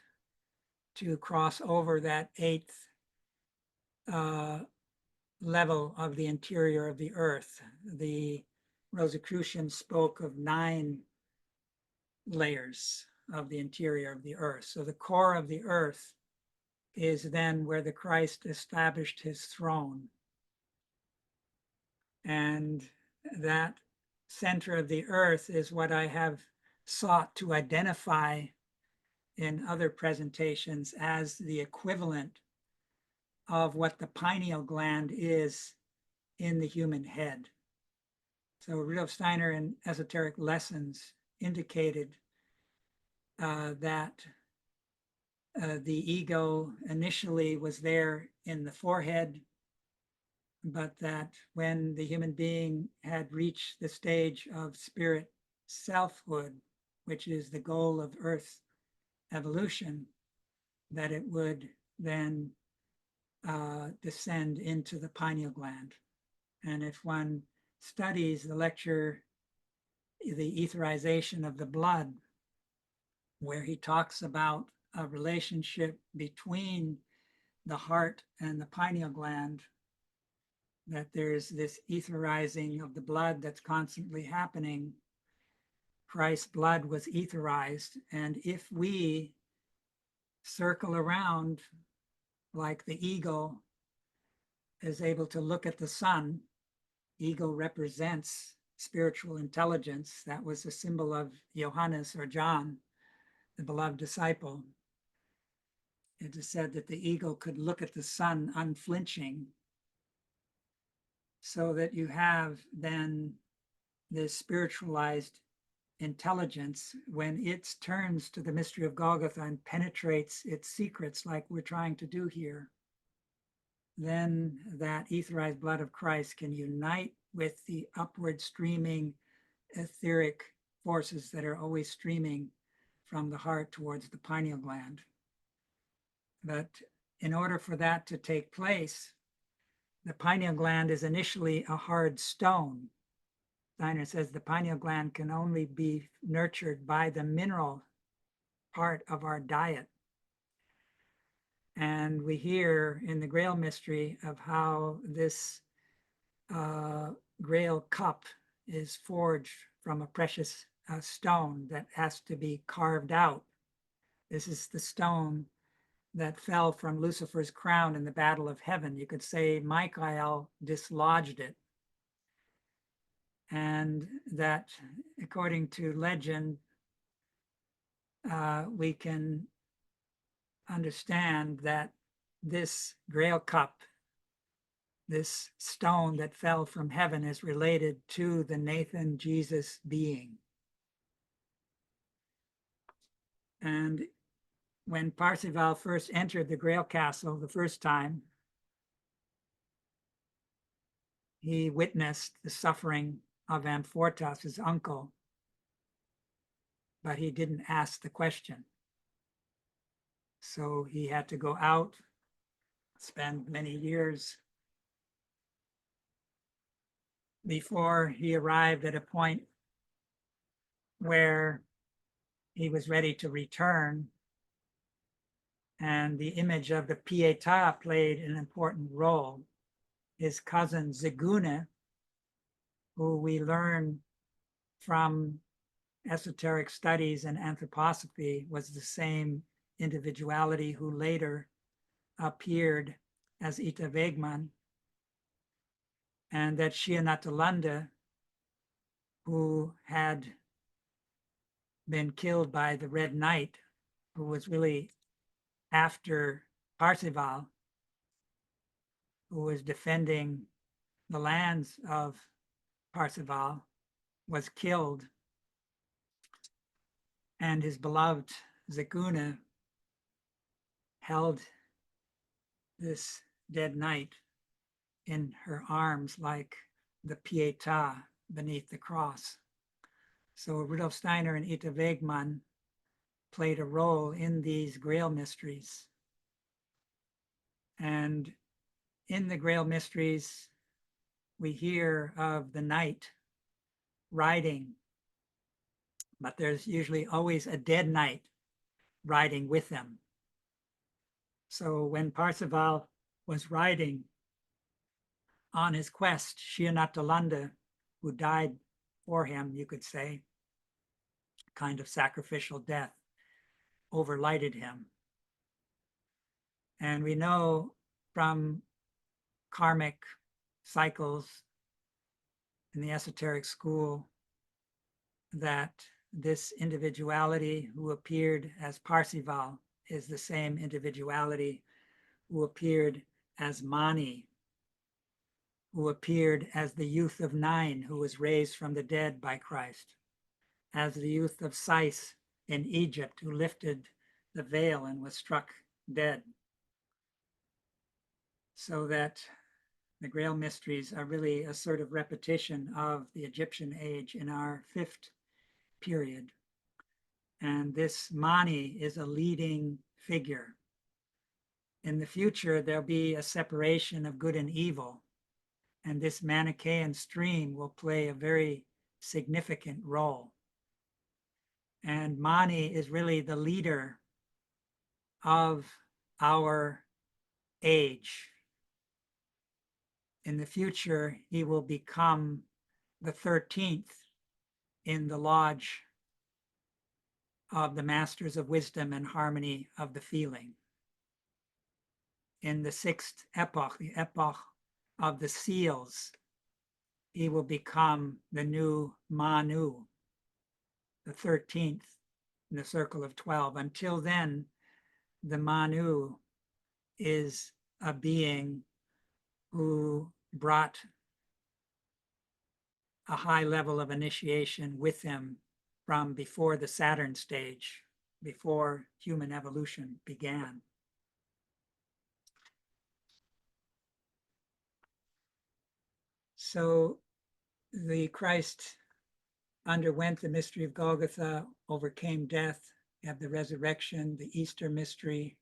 to cross over that 8th level of the interior of the earth. The Rosicrucians spoke of 9 layers of the interior of the earth. So the core of the earth is then where the Christ established his throne. And that center of the earth is what I have sought to identify in other presentations as the equivalent of what the pineal gland is in the human head. So Rudolf Steiner in Esoteric Lessons indicated that the ego initially was there in the forehead, but that when the human being had reached the stage of spirit selfhood, which is the goal of Earth evolution, that it would then descend into the pineal gland. And if one studies the lecture, The Etherization of the Blood, where he talks about a relationship between the heart and the pineal gland, that there's this etherizing of the blood that's constantly happening. Christ's blood was etherized, and if we circle around like the eagle is able to look at the sun, eagle represents spiritual intelligence. That was a symbol of Johannes or John, the beloved disciple. It is said that the eagle could look at the sun unflinching, so that you have then this spiritualized intelligence when it turns to the mystery of Golgotha and penetrates its secrets like we're trying to do here. Then that etherized blood of Christ can unite with the upward streaming etheric forces that are always streaming from the heart towards the pineal gland. But in order for that to take place, the pineal gland is initially a hard stone. Steiner says the pineal gland can only be nurtured by the mineral part of our diet. And we hear in the Grail mystery of how this Grail cup is forged from a precious stone that has to be carved out. This is the stone that fell from Lucifer's crown in the battle of heaven. You could say Michael dislodged it. And that, according to legend, we can understand that this Grail cup, this stone that fell from heaven, is related to the Nathan Jesus being. And when Parzival first entered the Grail Castle the first time, he witnessed the suffering of Amfortas, his uncle, but he didn't ask the question. So he had to go out, spend many years before he arrived at a point where he was ready to return. And the image of the Pietà played an important role. His cousin Zigune, who we learn from esoteric studies and anthroposophy, was the same individuality who later appeared as Ita Wegman, and that Shia who had been killed by the Red Knight, who was really after Parzival, who was defending the lands of Parzival, was killed, and his beloved Zigune held this dead knight in her arms like the Pietà beneath the cross. So Rudolf Steiner and Ita Wegman played a role in these Grail mysteries. And in the Grail mysteries, we hear of the knight riding, but there's usually always a dead knight riding with them. So when Parzival was riding on his quest, Shia, who died for him, you could say, kind of sacrificial death, overlighted him. And we know from karmic cycles in the esoteric school that this individuality who appeared as Parzival is the same individuality who appeared as Mani, who appeared as the youth of 9 who was raised from the dead by Christ, as the youth of Sais in Egypt who lifted the veil and was struck dead. So that the Grail mysteries are really a sort of repetition of the Egyptian age in our 5th period. And this Mani is a leading figure. In the future, there'll be a separation of good and evil, and this Manichaean stream will play a very significant role. And Mani is really the leader of our age. In the future, he will become the 13th in the lodge of the Masters of Wisdom and Harmony of the Feeling. In the 6th epoch, the epoch of the seals, he will become the new Manu, the 13th in the circle of 12. Until then, the Manu is a being who brought a high level of initiation with him from before the Saturn stage, before human evolution began. So the Christ underwent the mystery of Golgotha, overcame death, you have the resurrection, the Easter mystery.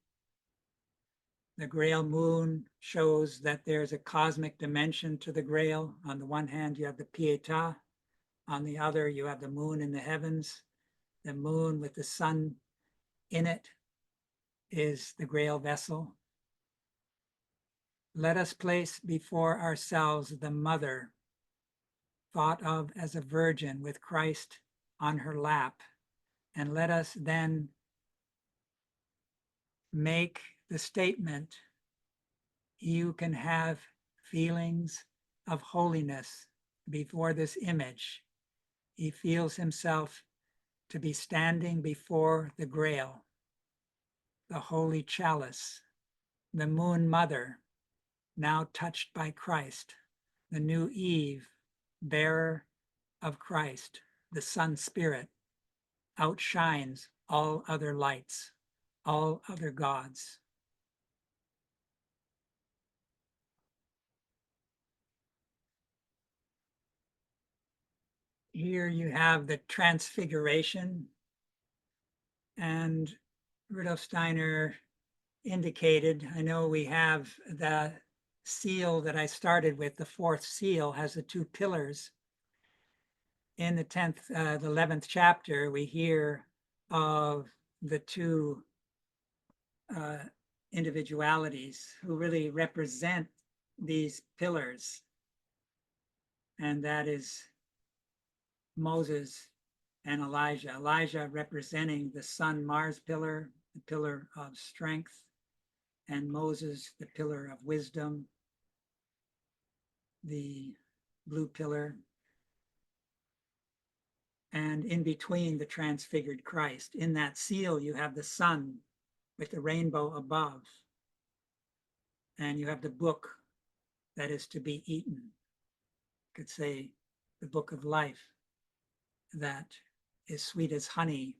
The Grail moon shows that there's a cosmic dimension to the Grail. On the one hand, you have the Pietà. On the other, you have the moon in the heavens. The moon with the sun in it is the Grail vessel. Let us place before ourselves the mother, thought of as a virgin with Christ on her lap, and let us then make the statement, you can have feelings of holiness before this image. He feels himself to be standing before the Grail, the holy chalice, the moon mother, now touched by Christ, the new Eve, bearer of Christ, the sun spirit, outshines all other lights, all other gods. Here you have the transfiguration, and Rudolf Steiner indicated, I know we have the seal that I started with, the fourth seal has the two pillars. In the 11th chapter, we hear of the two individualities who really represent these pillars, and that is Moses and Elijah. Elijah representing the sun Mars pillar, the pillar of strength, and Moses, the pillar of wisdom, the blue pillar. And in between, the transfigured Christ. In that seal, you have the sun with the rainbow above, and you have the book that is to be eaten. You could say the book of life that is sweet as honey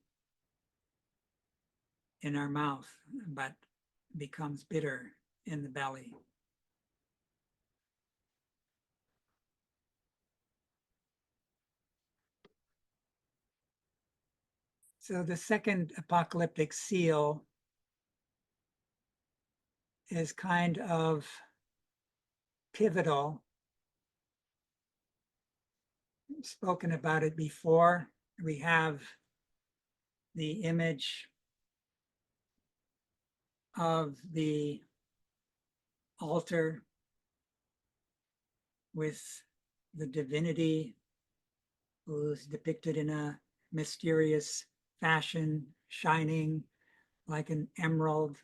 in our mouth, but becomes bitter in the belly. So the second apocalyptic seal is kind of pivotal. We've spoken about it before. We have the image of the altar with the divinity who's depicted in a mysterious fashion, shining like an emerald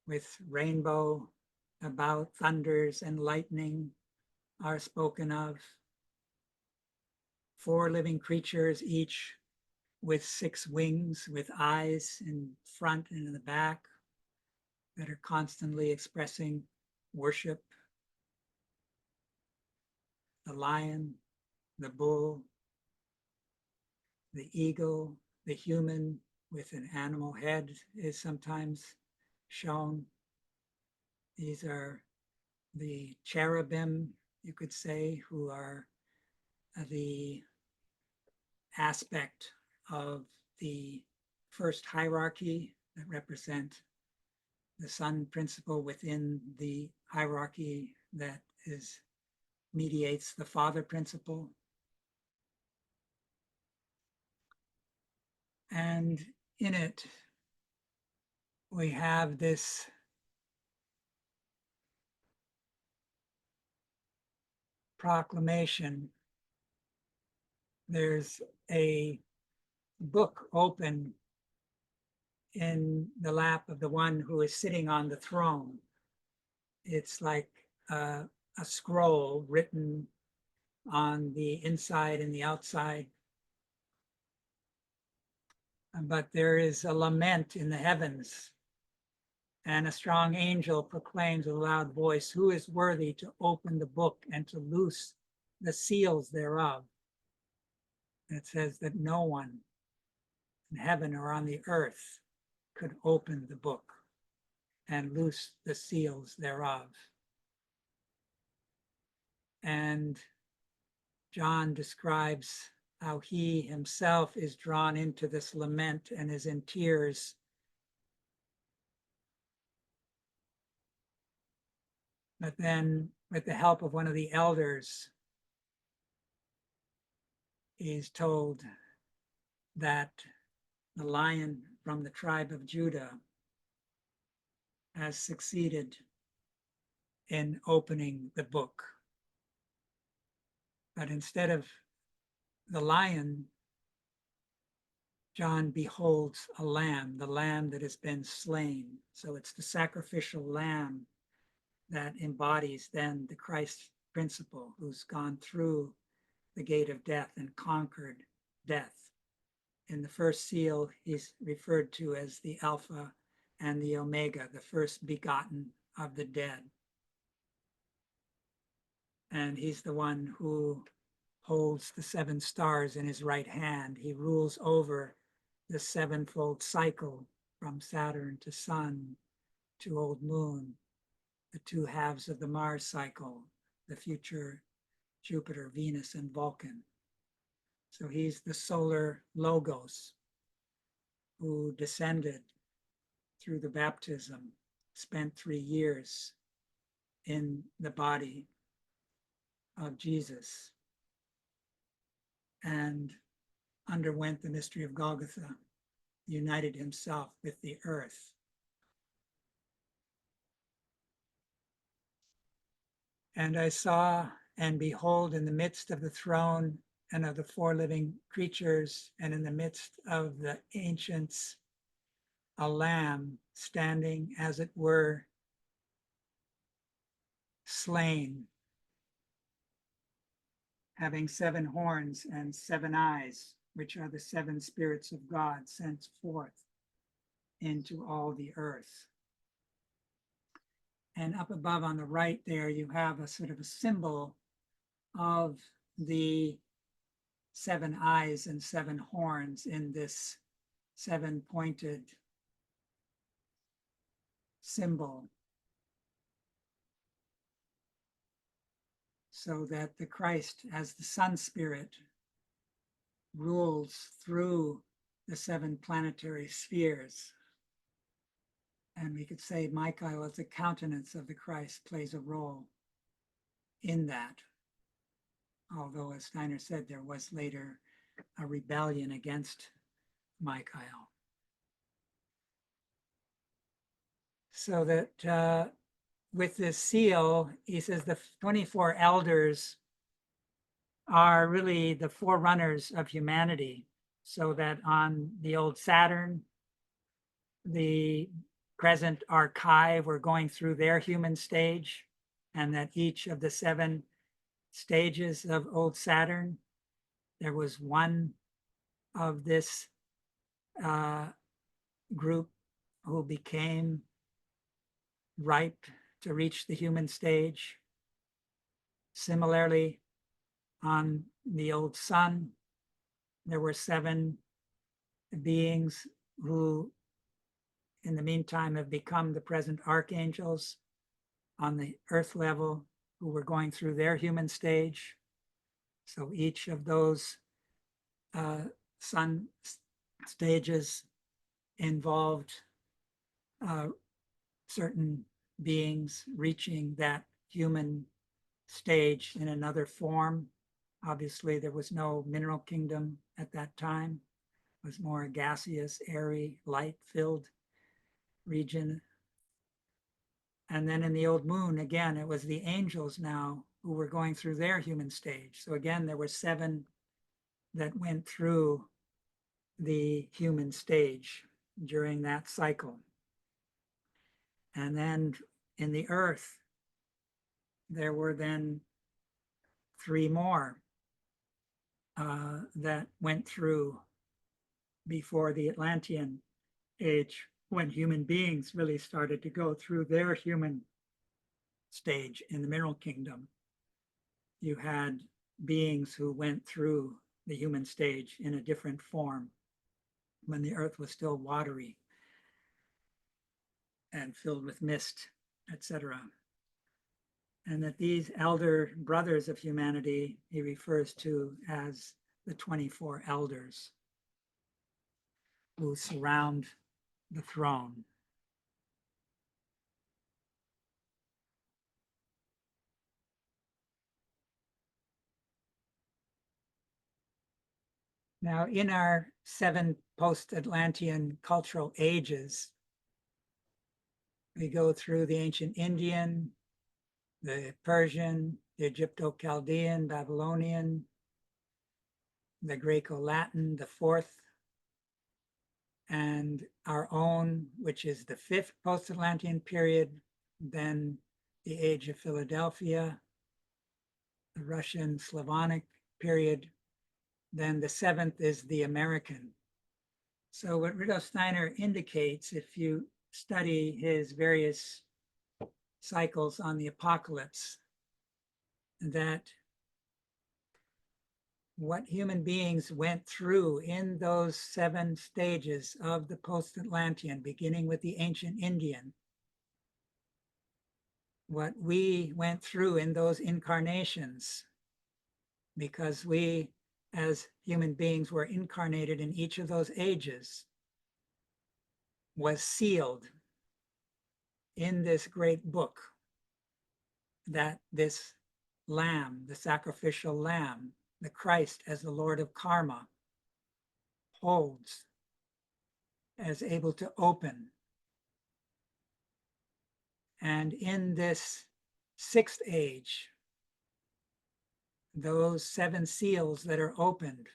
with rainbow about, thunders and lightning are spoken of. 4 living creatures, each with 6 wings, with eyes in front and in the back, that are constantly expressing worship. The lion, the bull, the eagle, the human with an animal head is sometimes shown. These are the cherubim, you could say, who are the aspect of the first hierarchy that represent the sun principle within the hierarchy that mediates the father principle. And in it, we have this proclamation. There's a book open in the lap of the one who is sitting on the throne. It's like a scroll written on the inside and the outside. But there is a lament in the heavens, and a strong angel proclaims with a loud voice, who is worthy to open the book and to loose the seals thereof? And it says that no one in heaven or on the earth could open the book and loose the seals thereof. And John describes how he himself is drawn into this lament and is in tears. But then with the help of one of the elders, he's told that the lion from the tribe of Judah has succeeded in opening the book. But instead of the lion, John beholds a lamb, the lamb that has been slain. So it's the sacrificial lamb that embodies then the Christ principle, who's gone through the gate of death and conquered death. In the first seal, he's referred to as the Alpha and the Omega, the first begotten of the dead. And he's the one who holds the seven stars in his right hand. He rules over the sevenfold cycle from Saturn to Sun to Old Moon, the two halves of the Mars cycle, the future Jupiter, Venus, and Vulcan. So he's the solar logos who descended through the baptism, spent 3 years in the body of Jesus, and underwent the mystery of Golgotha, united himself with the earth. And I saw and behold in the midst of the throne and of the 4 living creatures and in the midst of the ancients, a lamb standing as it were slain, having 7 horns and 7 eyes, which are the 7 spirits of God sent forth into all the earth. And up above on the right there, you have a sort of a symbol of the 7 eyes and 7 horns in this 7-pointed symbol, so that the Christ, as the Sun Spirit, rules through the 7 planetary spheres. And we could say Michael, as the countenance of the Christ, plays a role in that. Although, as Steiner said, there was later a rebellion against Michael. So that with this seal, he says the 24 elders are really the forerunners of humanity. So that on the old Saturn, the present archive were going through their human stage, and that each of the 7 stages of old Saturn, there was one of this group who became ripe to reach the human stage. Similarly, on the old Sun, there were 7 beings who in the meantime have become the present archangels on the earth level, who were going through their human stage. So each of those sun stages involved certain beings reaching that human stage in another form. Obviously, there was no mineral kingdom at that time. It was more a gaseous, airy, light-filled region. And then in the old moon, again, it was the angels now who were going through their human stage. So again, there were 7 that went through the human stage during that cycle. And then in the earth, there were then 3 more that went through before the Atlantean age, when human beings really started to go through their human stage in the mineral kingdom. You had beings who went through the human stage in a different form when the earth was still watery and filled with mist, etc. And that these elder brothers of humanity he refers to as the 24 elders who surround the throne. Now, in our 7 post-Atlantean cultural ages, we go through the ancient Indian, the Persian, the Egypto-Chaldean, Babylonian, the Greco-Latin, the 4th, and our own, which is the 5th post-Atlantean period, then the Age of Philadelphia, the Russian Slavonic period, then the 7th is the American. So what Rudolf Steiner indicates, if you study his various cycles on the apocalypse, that what human beings went through in those 7 stages of the post-Atlantean, beginning with the ancient Indian, what we went through in those incarnations, because we as human beings were incarnated in each of those ages, was sealed in this great book that this lamb, the sacrificial lamb, the Christ as the Lord of karma, holds, as able to open. And in this 6th age, those 7 seals that are opened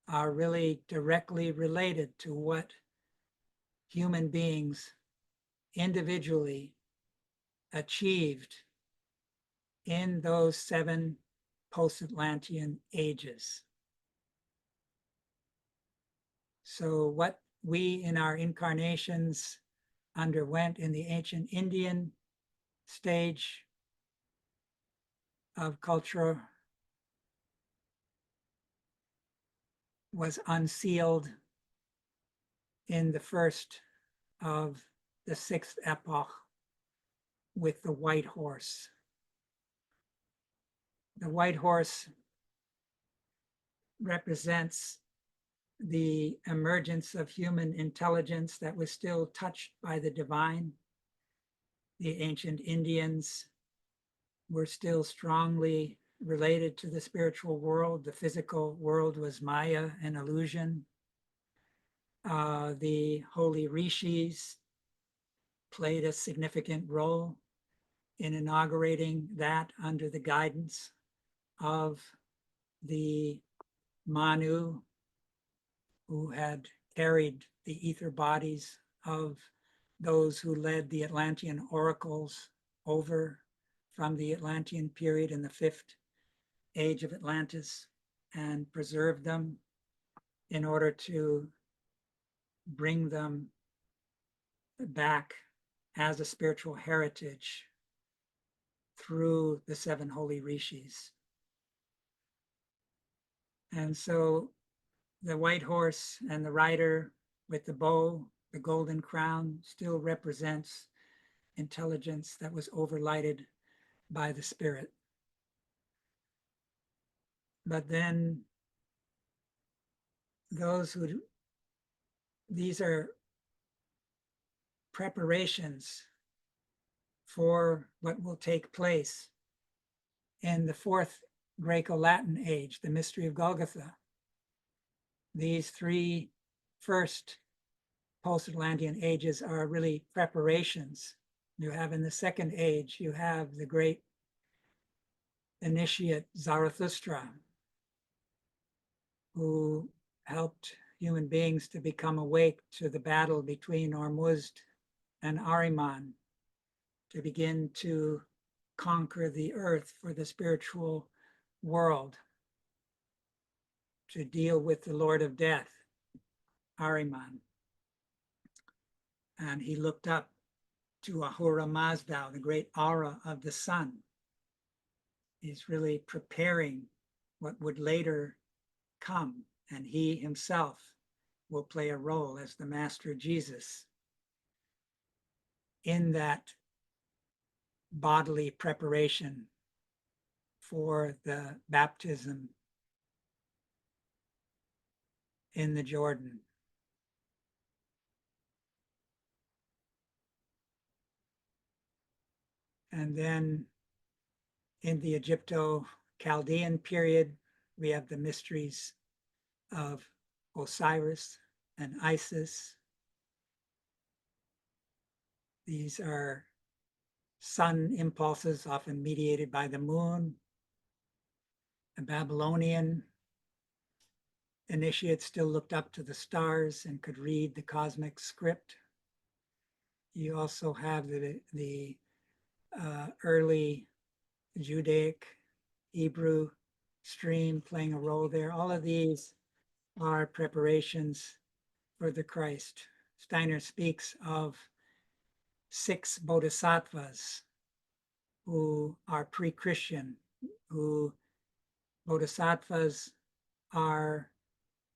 are really directly related to what human beings individually achieved in those 7 post-Atlantean ages. So what we in our incarnations underwent in the ancient Indian stage of culture was unsealed in the first of the 6th epoch with the white horse. The white horse represents the emergence of human intelligence that was still touched by the divine. The ancient Indians were still strongly related to the spiritual world. The physical world was Maya, an illusion. The holy rishis played a significant role in inaugurating that under the guidance of the Manu, who had carried the ether bodies of those who led the Atlantean oracles over from the Atlantean period in the 5th age of Atlantis and preserved them in order to bring them back as a spiritual heritage through the 7 holy rishis. And so the white horse and the rider with the bow, the golden crown, still represents intelligence that was overlighted by the spirit. But then these are preparations for what will take place in the 4th Greco-Latin age, the mystery of Golgotha. These 3 first post-Atlantean ages are really preparations. You have in the 2nd age, you have the great initiate Zarathustra, who helped human beings to become awake to the battle between Ormuzd and Ahriman, to begin to conquer the earth for the spiritual world, to deal with the Lord of Death, Ahriman. And he looked up to Ahura Mazda, the great aura of the sun. He's really preparing what would later come, and he himself will play a role as the Master Jesus in that bodily preparation for the baptism in the Jordan. And then in the Egypto-Chaldean period, we have the mysteries of Osiris and Isis. These are sun impulses, often mediated by the moon. The Babylonian initiates still looked up to the stars and could read the cosmic script. You also have the early Judaic Hebrew stream playing a role there. All of these are preparations for the Christ. Steiner speaks of 6 bodhisattvas who are pre-Christian, who bodhisattvas are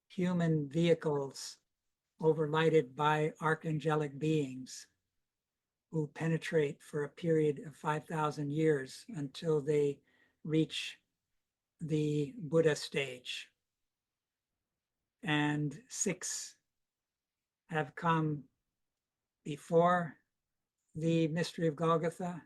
human vehicles overlighted by archangelic beings who penetrate for a period of 5,000 years until they reach the Buddha stage. And 6 have come before the mystery of Golgotha,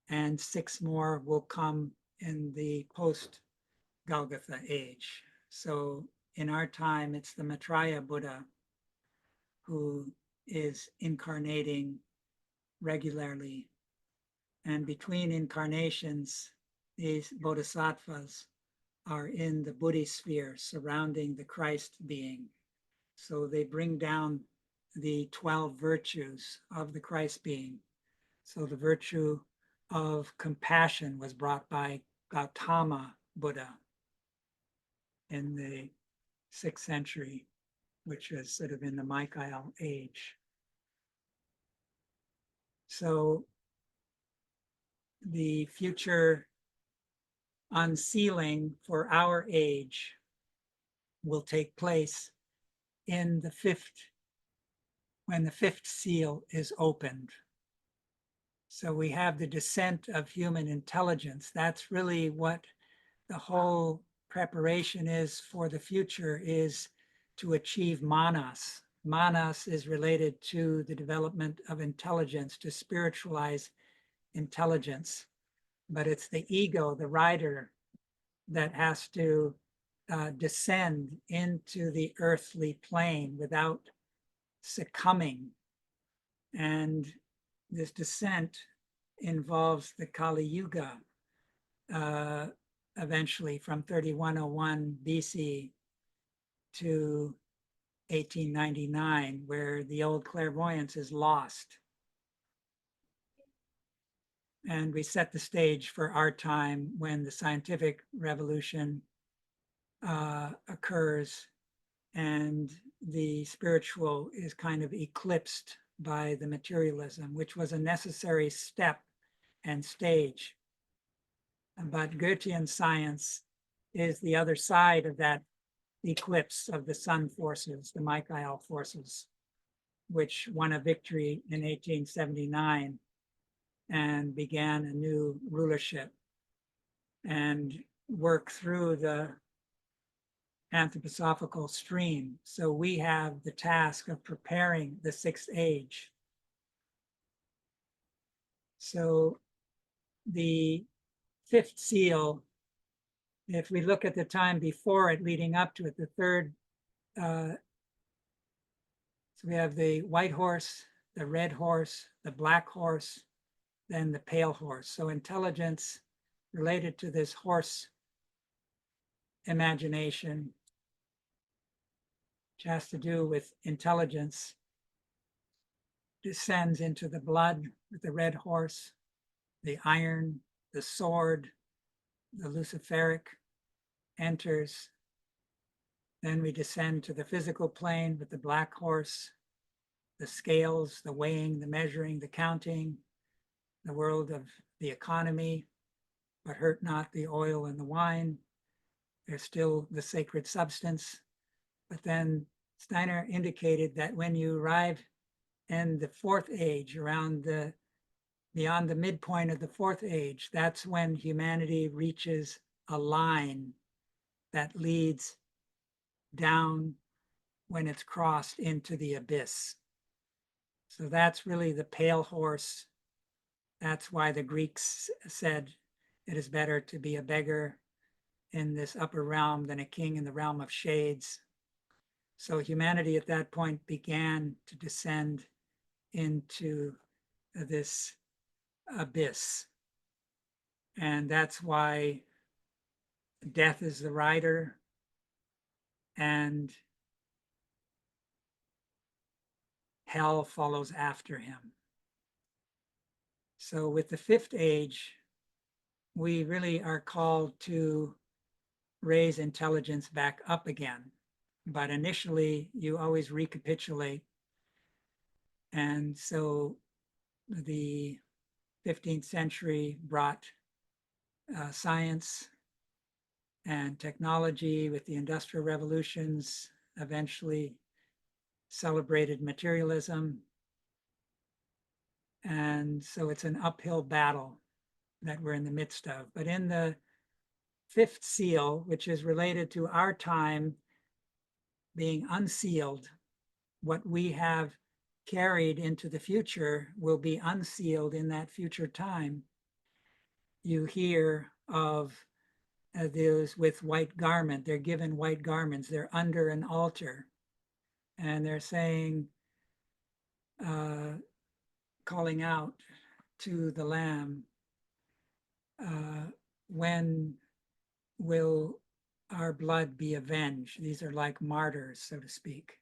and 6 more will come in the post-Golgotha age. So in our time, it's the Maitreya Buddha who is incarnating regularly. And between incarnations, these bodhisattvas are in the Buddhisphere surrounding the Christ being. So they bring down the 12 virtues of the Christ being. So the virtue of compassion was brought by Gautama Buddha in the 6th century, which was sort of in the Michael age. So the future unsealing for our age will take place in the 5th, when the 5th seal is opened. So we have the descent of human intelligence. That's really what the whole preparation is for the future, is to achieve manas. Manas is related to the development of intelligence, to spiritualize intelligence. But it's the ego, the rider, that has to descend into the earthly plane without succumbing. And this descent involves the Kali Yuga, eventually from 3101 BC to 1899, where the old clairvoyance is lost. And we set the stage for our time when the scientific revolution occurs and the spiritual is kind of eclipsed by the materialism, which was a necessary step and stage. But Goethean science is the other side of that eclipse of the sun forces, the Michael forces, which won a victory in 1879 and began a new rulership and work through the anthroposophical stream. So we have the task of preparing the 6th age. So the 5th seal, if we look at the time before it leading up to it, the 3rd, so we have the white horse, the red horse, the black horse, then the pale horse. So intelligence related to this horse imagination, which has to do with intelligence, descends into the blood with the red horse, the iron, the sword, the luciferic enters. Then we descend to the physical plane with the black horse, the scales, the weighing, the measuring, the counting, the world of the economy, but hurt not the oil and the wine. There's still the sacred substance. But then Steiner indicated that when you arrive in the 4th age, beyond the midpoint of the 4th age, that's when humanity reaches a line that leads down when it's crossed into the abyss. So that's really the pale horse. That's why the Greeks said it is better to be a beggar in this upper realm than a king in the realm of shades. So humanity at that point began to descend into this abyss. And that's why death is the rider and hell follows after him. So with the fifth age, we really are called to raise intelligence back up again. But initially, you always recapitulate. And so the 15th century brought science and technology with the industrial revolutions, eventually celebrated materialism. And so it's an uphill battle that we're in the midst of. But in the fifth seal, which is related to our time being unsealed, what we have carried into the future will be unsealed in that future time. You hear of those with white garment. They're given white garments. They're under an altar. And they're saying, calling out to the Lamb, when will our blood be avenged? These are like martyrs, so to speak.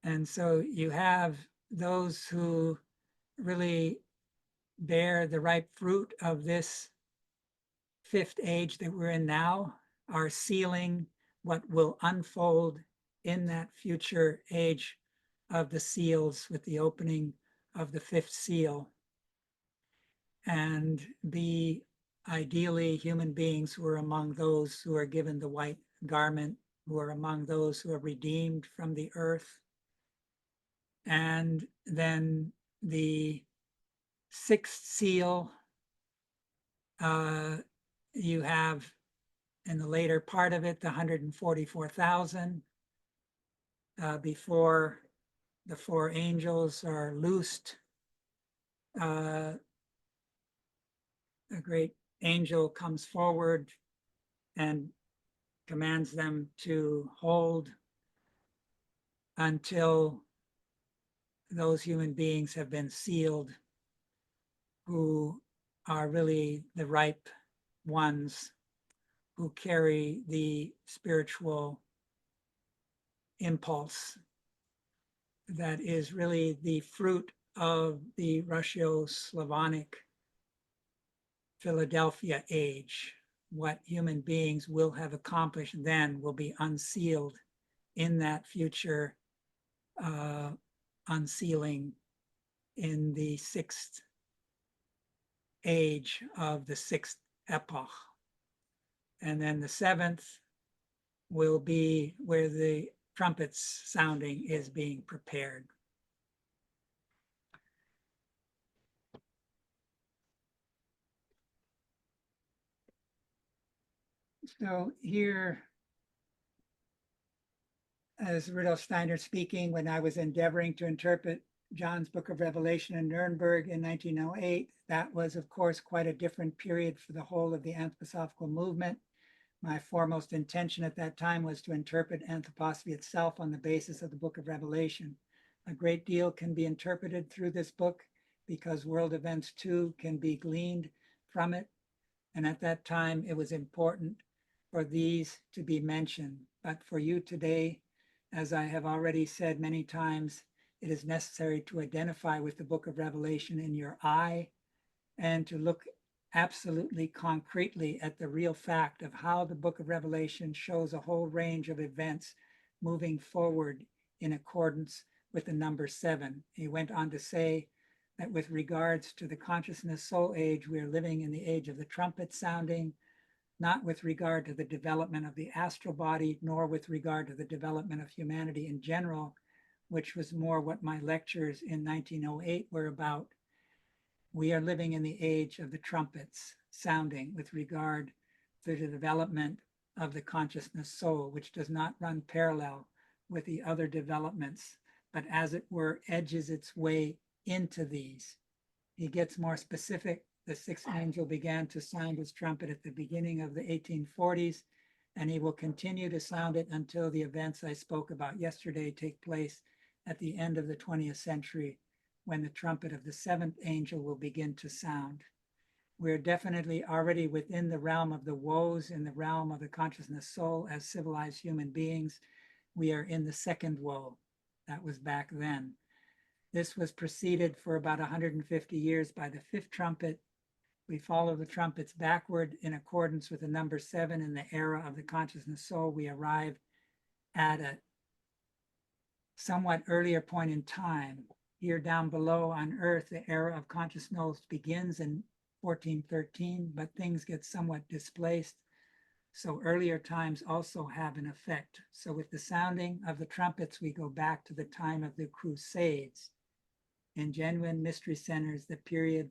And so you have those who really bear the ripe fruit of this fifth age that we're in now, are sealing what will unfold in that future age of the seals with the opening of the fifth seal, and be ideally human beings who are among those who are given the white garment, who are among those who are redeemed from the earth. And then the sixth seal, you have in the later part of it, the 144,000 before the four angels are loosed. A great angel comes forward and commands them to hold until those human beings have been sealed, who are really the ripe ones who carry the spiritual impulse that is really the fruit of the Russo-Slavonic Philadelphia age. What human beings will have accomplished then will be unsealed in that future unsealing in the sixth age of the sixth epoch. And then the seventh will be where the trumpets sounding is being prepared. So here, as Rudolf Steiner speaking, when I was endeavoring to interpret John's Book of Revelation in Nuremberg in 1908, that was, of course, quite a different period for the whole of the anthroposophical movement. My foremost intention at that time was to interpret anthroposophy itself on the basis of the Book of Revelation. A great deal can be interpreted through this book because world events too can be gleaned from it. And at that time, it was important for these to be mentioned. But for you today, as I have already said many times, it is necessary to identify with the Book of Revelation in your eye and to look absolutely concretely at the real fact of how the Book of Revelation shows a whole range of events moving forward in accordance with the number 7. He went on to say that with regards to the consciousness soul age, we are living in the age of the trumpet sounding, not with regard to the development of the astral body, nor with regard to the development of humanity in general, which was more what my lectures in 1908 were about. We are living in the age of the trumpets sounding with regard to the development of the consciousness soul, which does not run parallel with the other developments, but as it were, edges its way into these. He gets more specific the sixth angel began to sound his trumpet at the beginning of the 1840s, and he will continue to sound it until the events I spoke about yesterday take place at the end of the 20th century, when the trumpet of the seventh angel will begin to sound. We're definitely already within the realm of the woes, in the realm of the consciousness soul as civilized human beings. We are in the second woe. That was back then. This was preceded for about 150 years by the fifth trumpet. We follow the trumpets backward in accordance with the number 7 in the era of the consciousness soul. We arrive at a somewhat earlier point in time. Here down below on Earth, the era of consciousness begins in 1413, but things get somewhat displaced. So earlier times also have an effect. So with the sounding of the trumpets, we go back to the time of the Crusades. In genuine mystery centers, the period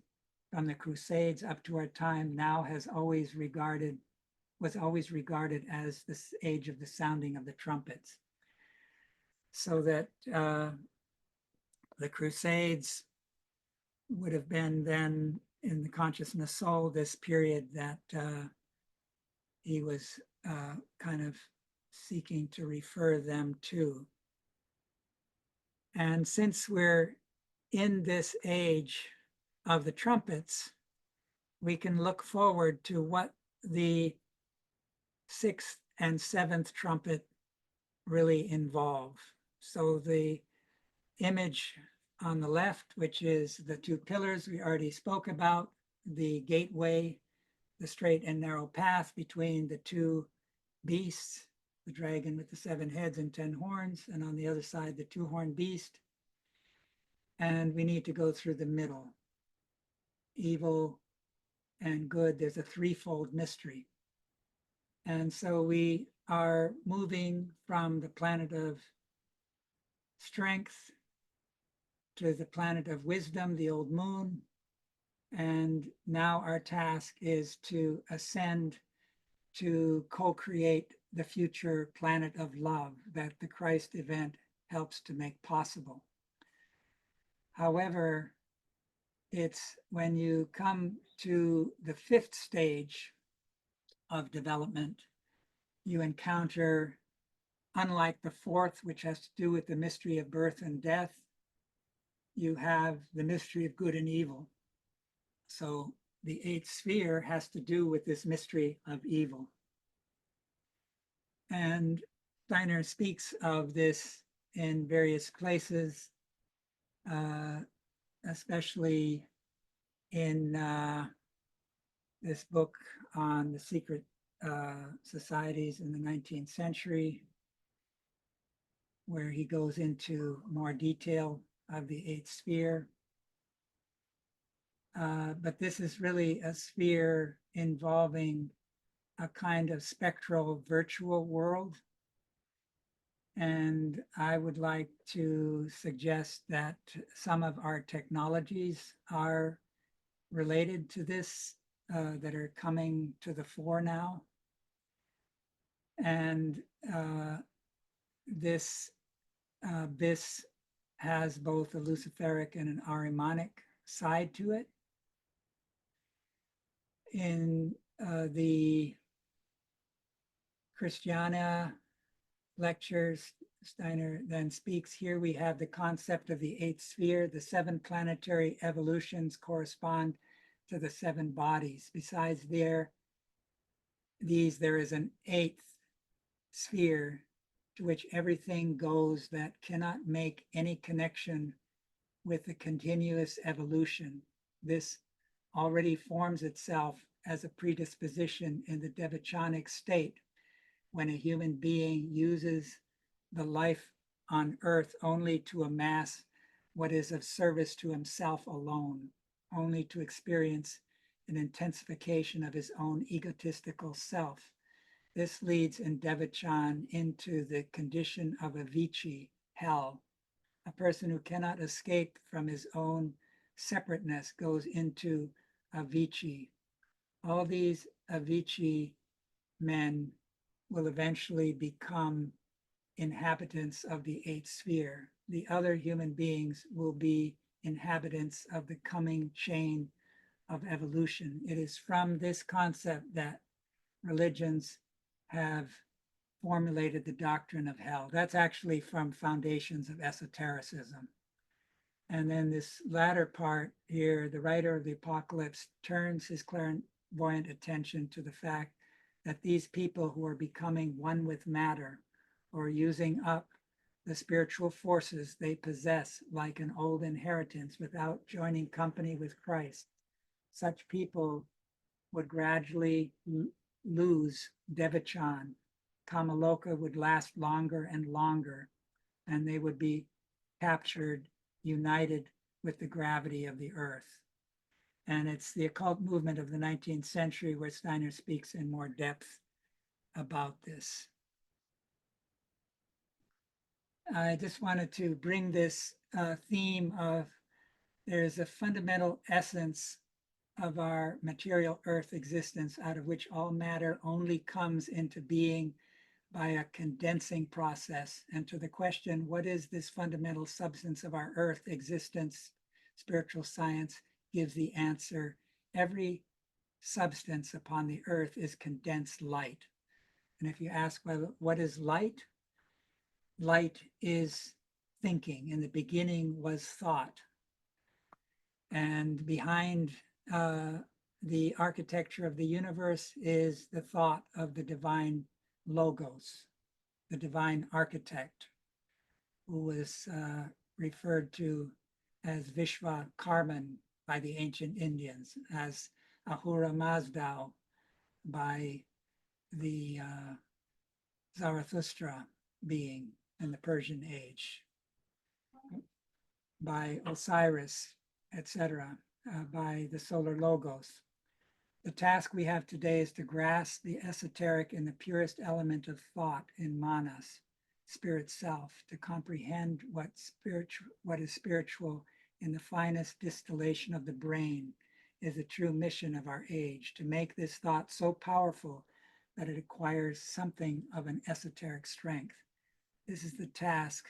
from the Crusades up to our time now was always regarded as the age of the sounding of the trumpets. So that the Crusades would have been then in the consciousness soul, this period that he was kind of seeking to refer them to. And since we're in this age of the trumpets, we can look forward to what the sixth and seventh trumpet really involve. So the image on the left, which is the two pillars we already spoke about, the gateway, the straight and narrow path between the two beasts, the dragon with the 7 heads and 10 horns, and on the other side, the 2-horned beast. And we need to go through the middle. Evil and good, there's a threefold mystery. And so we are moving from the planet of strength to the planet of wisdom, the old moon. And now our task is to ascend to co-create the future planet of love that the Christ event helps to make possible. However, it's when you come to the fifth stage of development, you encounter, unlike the fourth, which has to do with the mystery of birth and death, you have the mystery of good and evil. So the 8th sphere has to do with this mystery of evil. And Steiner speaks of this in various places, especially in this book on the secret societies in the 19th century, where he goes into more detail of the 8th sphere. But this is really a sphere involving a kind of spectral virtual world. And I would like to suggest that some of our technologies are related to this, that are coming to the fore now. And this has both a Luciferic and an Ahrimanic side to it. In the Christiana lectures, Steiner then speaks, here we have the concept of the 8th sphere. The 7 planetary evolutions correspond to the 7 bodies. Besides these, there is an 8th sphere to which everything goes that cannot make any connection with the continuous evolution. This already forms itself as a predisposition in the devachanic state, when a human being uses the life on earth only to amass what is of service to himself alone, only to experience an intensification of his own egotistical self. This leads in Devachan into the condition of a Vici, hell. A person who cannot escape from his own separateness goes into a Vici. All these Avicii men will eventually become inhabitants of the 8th sphere. The other human beings will be inhabitants of the coming chain of evolution. It is from this concept that religions have formulated the doctrine of hell. That's actually from Foundations of Esotericism. And then this latter part here, the writer of the Apocalypse turns his clairvoyant attention to the fact that these people who are becoming one with matter or using up the spiritual forces they possess like an old inheritance without joining company with Christ, such people would gradually lose devachan. Kamaloka would last longer and longer, and they would be captured, united with the gravity of the earth. And it's the occult movement of the 19th century where Steiner speaks in more depth about this. I just wanted to bring this theme of there's a fundamental essence of our material earth existence out of which all matter only comes into being by a condensing process. And to the question, what is this fundamental substance of our earth existence? Spiritual science gives the answer. Every substance upon the earth is condensed light. And if you ask, well, what is light? Light is thinking. In the beginning was thought. And behind the architecture of the universe is the thought of the divine logos, the divine architect, who was referred to as Vishwa Karman by the ancient Indians, as Ahura Mazda by the Zarathustra being in the Persian age, by Osiris, etc., by the solar logos. The task we have today is to grasp the esoteric in the purest element of thought in manas, spirit self, to comprehend what is spiritual in the finest distillation of the brain is the true mission of our age, to make this thought so powerful that it acquires something of an esoteric strength. This is the task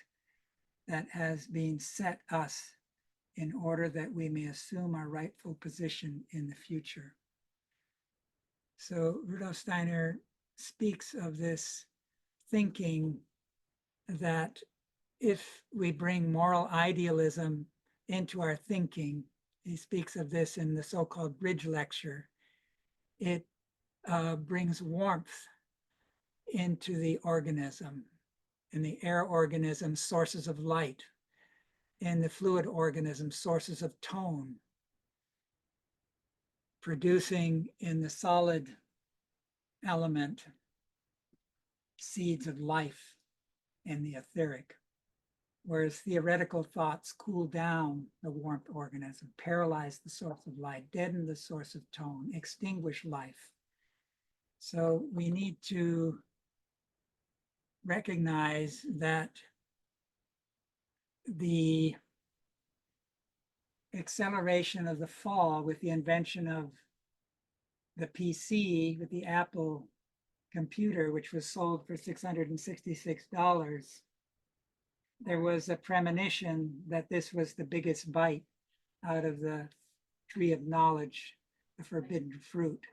that has been set us in order that we may assume our rightful position in the future. So Rudolf Steiner speaks of this thinking that if we bring moral idealism into our thinking, he speaks of this in the so-called bridge lecture, it brings warmth into the organism, in the air organism, sources of light, in the fluid organism, sources of tone, producing in the solid element seeds of life in the etheric, whereas theoretical thoughts cool down the warmth organism, paralyze the source of light, deaden the source of tone, extinguish life. So we need to recognize that the acceleration of the fall with the invention of the PC, with the Apple computer, which was sold for $666, there was a premonition that this was the biggest bite out of the tree of knowledge, the forbidden fruit.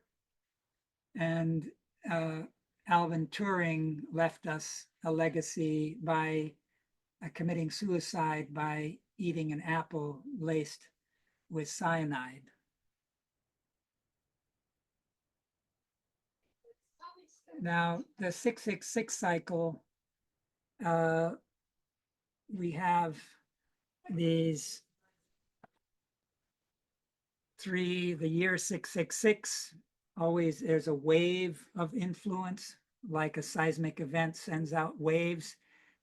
And Alvin Turing left us a legacy by committing suicide by eating an apple laced with cyanide. Now, the 666 cycle, we have these three, the year 666, always there's a wave of influence, like a seismic event sends out waves.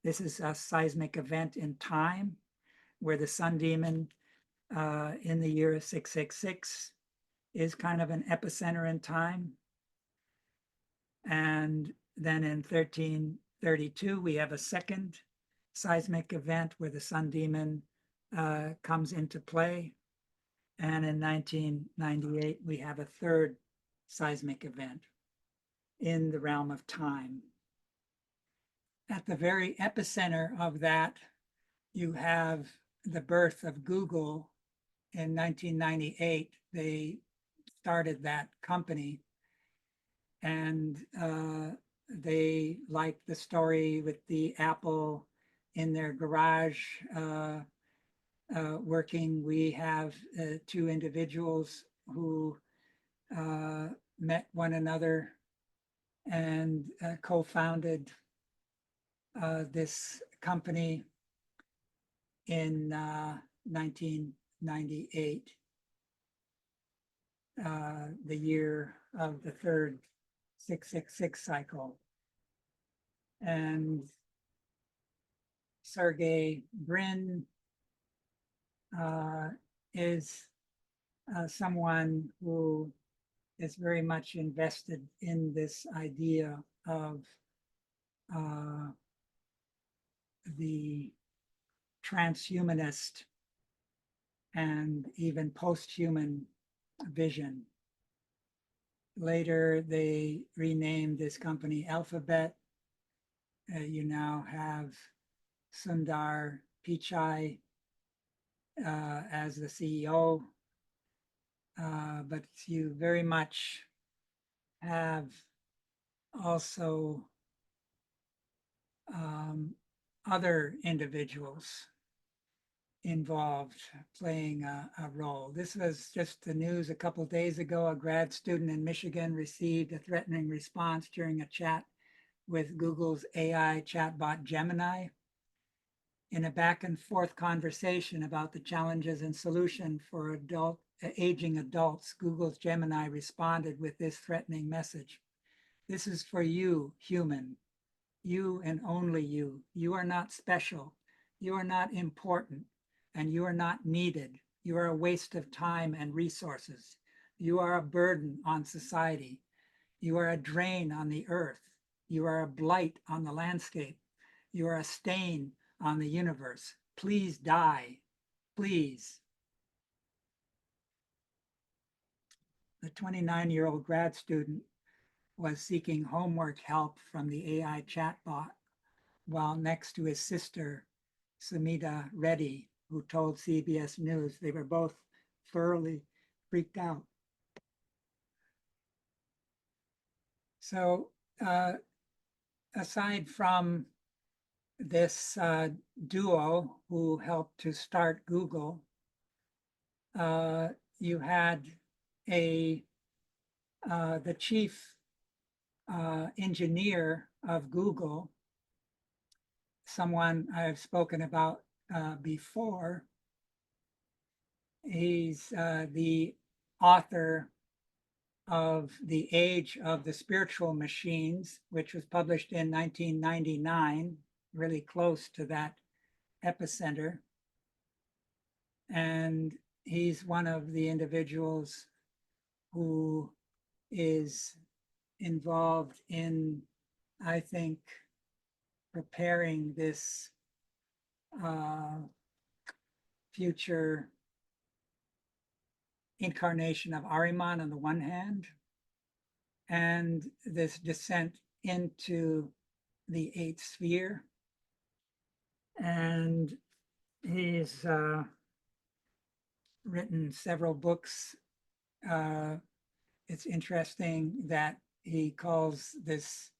This is a seismic event in time, where the sun demon in the year 666 is kind of an epicenter in time. And then in 1332, we have a second seismic event where the sun demon comes into play. And in 1998, we have a third seismic event in the realm of time. At the very epicenter of that, you have the birth of Google in 1998. They started that company. And they liked the story with the apple in their garage working. We have two individuals who met one another and co-founded this company in 1998, the year of the third 666 cycle. And Sergey Brin is someone who is very much invested in this idea of the transhumanist and even post-human vision. Later, they renamed this company Alphabet. You now have Sundar Pichai as the CEO, but you very much have also other individuals involved playing a role. This was just the news a couple of days ago. A grad student in Michigan received a threatening response during a chat with Google's AI chatbot Gemini. In a back and forth conversation about the challenges and solution for aging adults, Google's Gemini responded with this threatening message. This is for you, human. You and only you. You are not special. You are not important. And you are not needed. You are a waste of time and resources. You are a burden on society. You are a drain on the earth. You are a blight on the landscape. You are a stain on the universe. Please die. Please. The 29-year-old grad student was seeking homework help from the AI chatbot while next to his sister, Sumita Reddy, who told CBS News they were both thoroughly freaked out. So aside from this duo who helped to start Google, you had the chief engineer of Google, someone I've spoken about before. He's the author of The Age of the Spiritual Machines, which was published in 1999, really close to that epicenter. And he's one of the individuals who is involved in, I think, preparing this future incarnation of Ahriman on the one hand, and this descent into the eighth sphere. And he's written several books. It's interesting that he calls this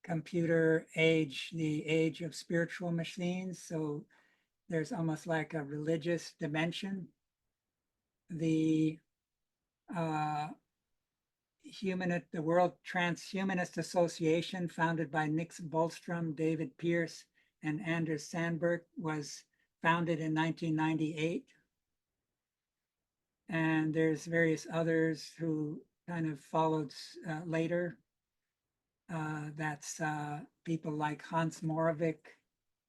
computer age the age of spiritual machines. So there's almost like a religious dimension. The World Transhumanist Association, founded by Nick Bostrom, David Pierce, and Anders Sandberg, was founded in 1998. And there's various others who kind of followed later. That's people like Hans Moravec,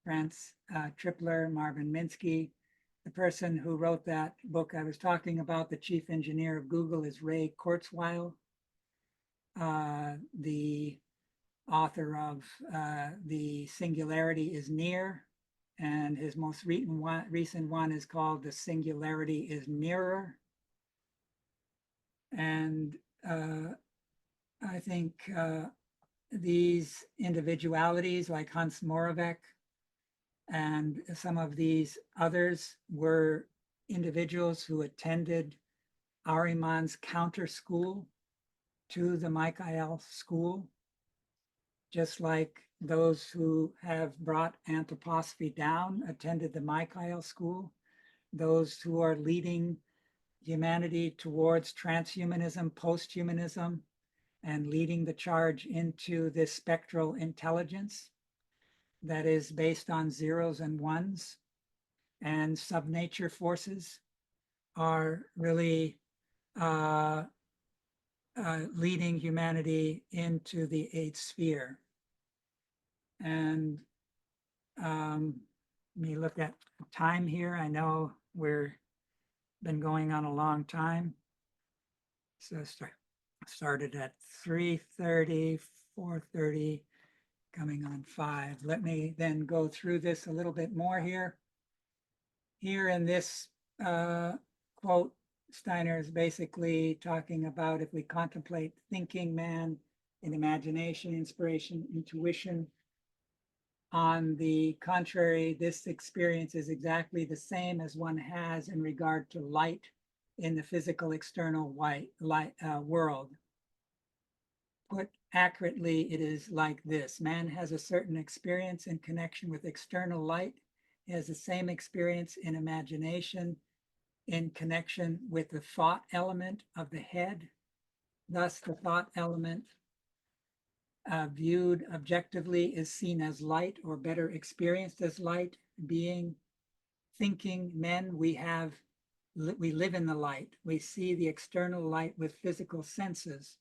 Franz Tripler, Marvin Minsky. The person who wrote that book I was talking about, the chief engineer of Google, is Ray Kurzweil, the author of The Singularity is Near, and his most recent one is called The Singularity is Nearer. And I think these individualities like Hans Moravec and some of these others were individuals who attended Ahriman's counter school to the Michael school, just like those who have brought anthroposophy down attended the Michael school, those who are leading humanity towards transhumanism, posthumanism, and leading the charge into this spectral intelligence that is based on zeros and ones and subnature forces are really leading humanity into the eighth sphere. And let me look at time here. I know we're been going on a long time. So started at 3:30, 4:30, coming on 5. Let me then go through this a little bit more here. Here in this quote, Steiner is basically talking about if we contemplate thinking man in imagination, inspiration, intuition. On the contrary, this experience is exactly the same as one has in regard to light in the physical external world. Put accurately, it is like this. Man has a certain experience in connection with external light. He has the same experience in imagination in connection with the thought element of the head. Thus, the thought element viewed objectively is seen as light, or better experienced as light. Being thinking men, we live in the light. We see the external light with physical senses.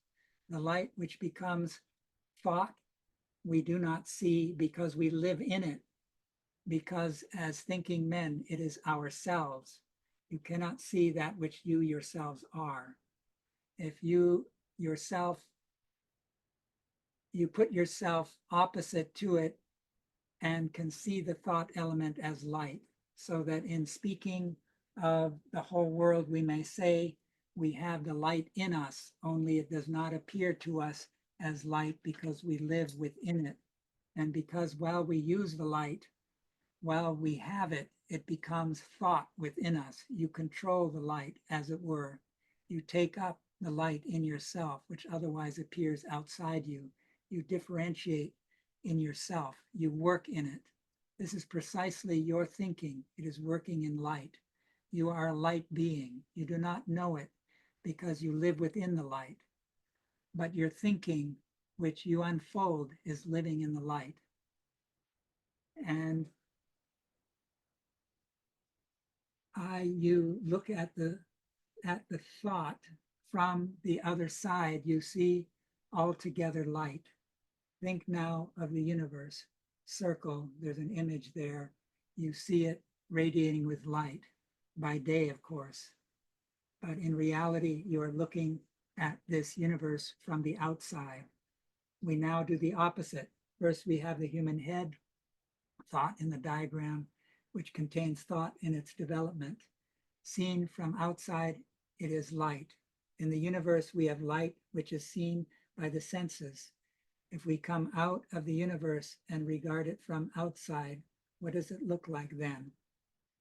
The light which becomes thought, we do not see because we live in it. Because as thinking men, it is ourselves. You cannot see that which you yourselves are. If you put yourself opposite to it and can see the thought element as light, so that in speaking of the whole world, we may say we have the light in us, only it does not appear to us as light because we live within it. And because while we use the light, while we have it, it becomes thought within us. You control the light, as it were. You take up the light in yourself, which otherwise appears outside you. You differentiate in yourself. You work in it. This is precisely your thinking. It is working in light. You are a light being. You do not know it because you live within the light. But your thinking, which you unfold, is living in the light. And you look at the thought from the other side, you see altogether light. Think now of the universe. Circle, there's an image there. You see it radiating with light by day, of course. But in reality, you are looking at this universe from the outside. We now do the opposite. First, we have the human head, thought in the diagram, which contains thought in its development. Seen from outside, it is light. In the universe, we have light, which is seen by the senses. If we come out of the universe and regard it from outside, what does it look like then?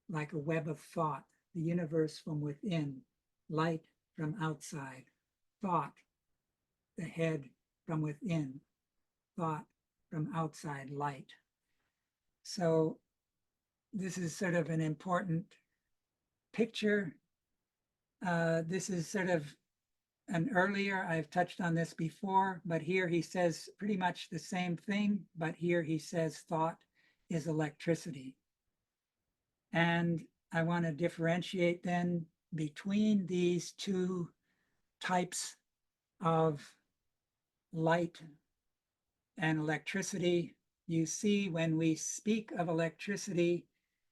Like a web of thought, the universe from within, light from outside, thought, the head from within, thought from outside, light. So this is sort of an important picture. This is sort of an earlier, I've touched on this before, but here he says pretty much the same thing, but here he says thought is electricity. And I want to differentiate then between these two types of light and electricity. You see, when we speak of electricity,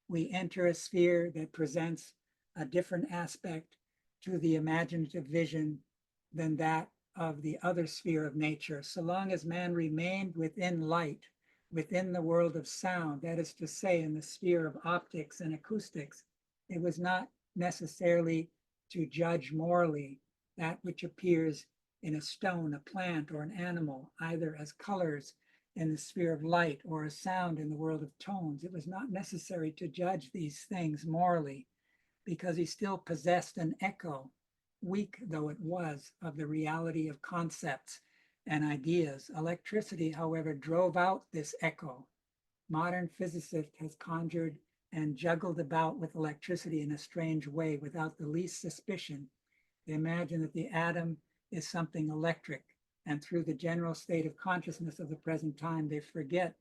we enter a sphere that presents a different aspect to the imaginative vision than that of the other sphere of nature. So long as man remained within light, within the world of sound, that is to say, in the sphere of optics and acoustics, it was not necessarily to judge morally that which appears in a stone, a plant, or an animal, either as colors in the sphere of light or a sound in the world of tones. It was not necessary to judge these things morally because he still possessed an echo weak though it was, of the reality of concepts and ideas. Electricity, however, drove out this echo. Modern physicist has conjured and juggled about with electricity in a strange way without the least suspicion. They imagine that the atom is something electric, and through the general state of consciousness of the present time, they forget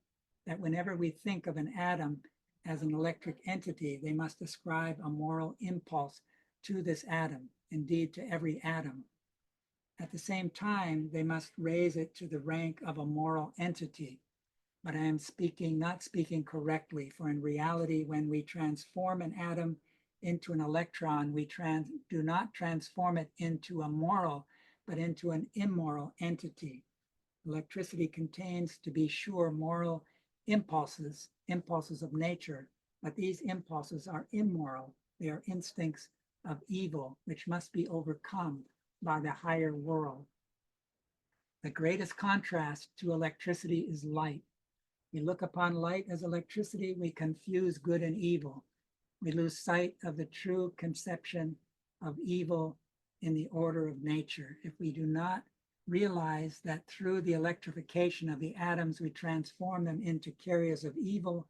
that whenever we think of an atom as an electric entity, they must ascribe a moral impulse to this atom, indeed to every atom. At the same time, they must raise it to the rank of a moral entity. But I am not speaking correctly, for in reality, when we transform an atom into an electron, we do not transform it into a moral, but into an immoral entity. Electricity contains, to be sure, moral impulses of nature, but these impulses are immoral. They are instincts of evil, which must be overcome by the higher world. The greatest contrast to electricity is light. We look upon light as electricity, we confuse good and evil. We lose sight of the true conception of evil in the order of nature. If we do not realize that through the electrification of the atoms, we transform them into carriers of evil,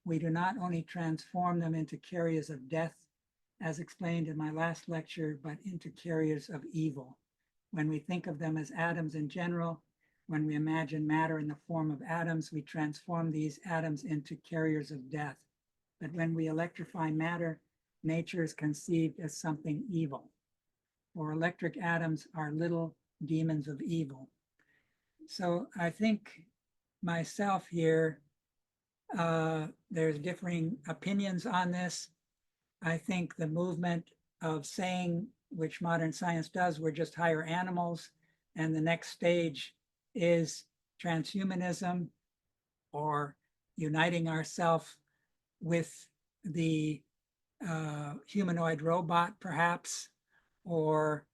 we do not only transform them into carriers of death, as explained in my last lecture, but into carriers of evil. When we think of them as atoms in general, when we imagine matter in the form of atoms, we transform these atoms into carriers of death. But when we electrify matter, nature is conceived as something evil. For electric atoms are little demons of evil. So I think myself here, there's differing opinions on this. I think the movement of saying, which modern science does, we're just higher animals, and the next stage is transhumanism, or uniting ourselves with the humanoid robot, perhaps, or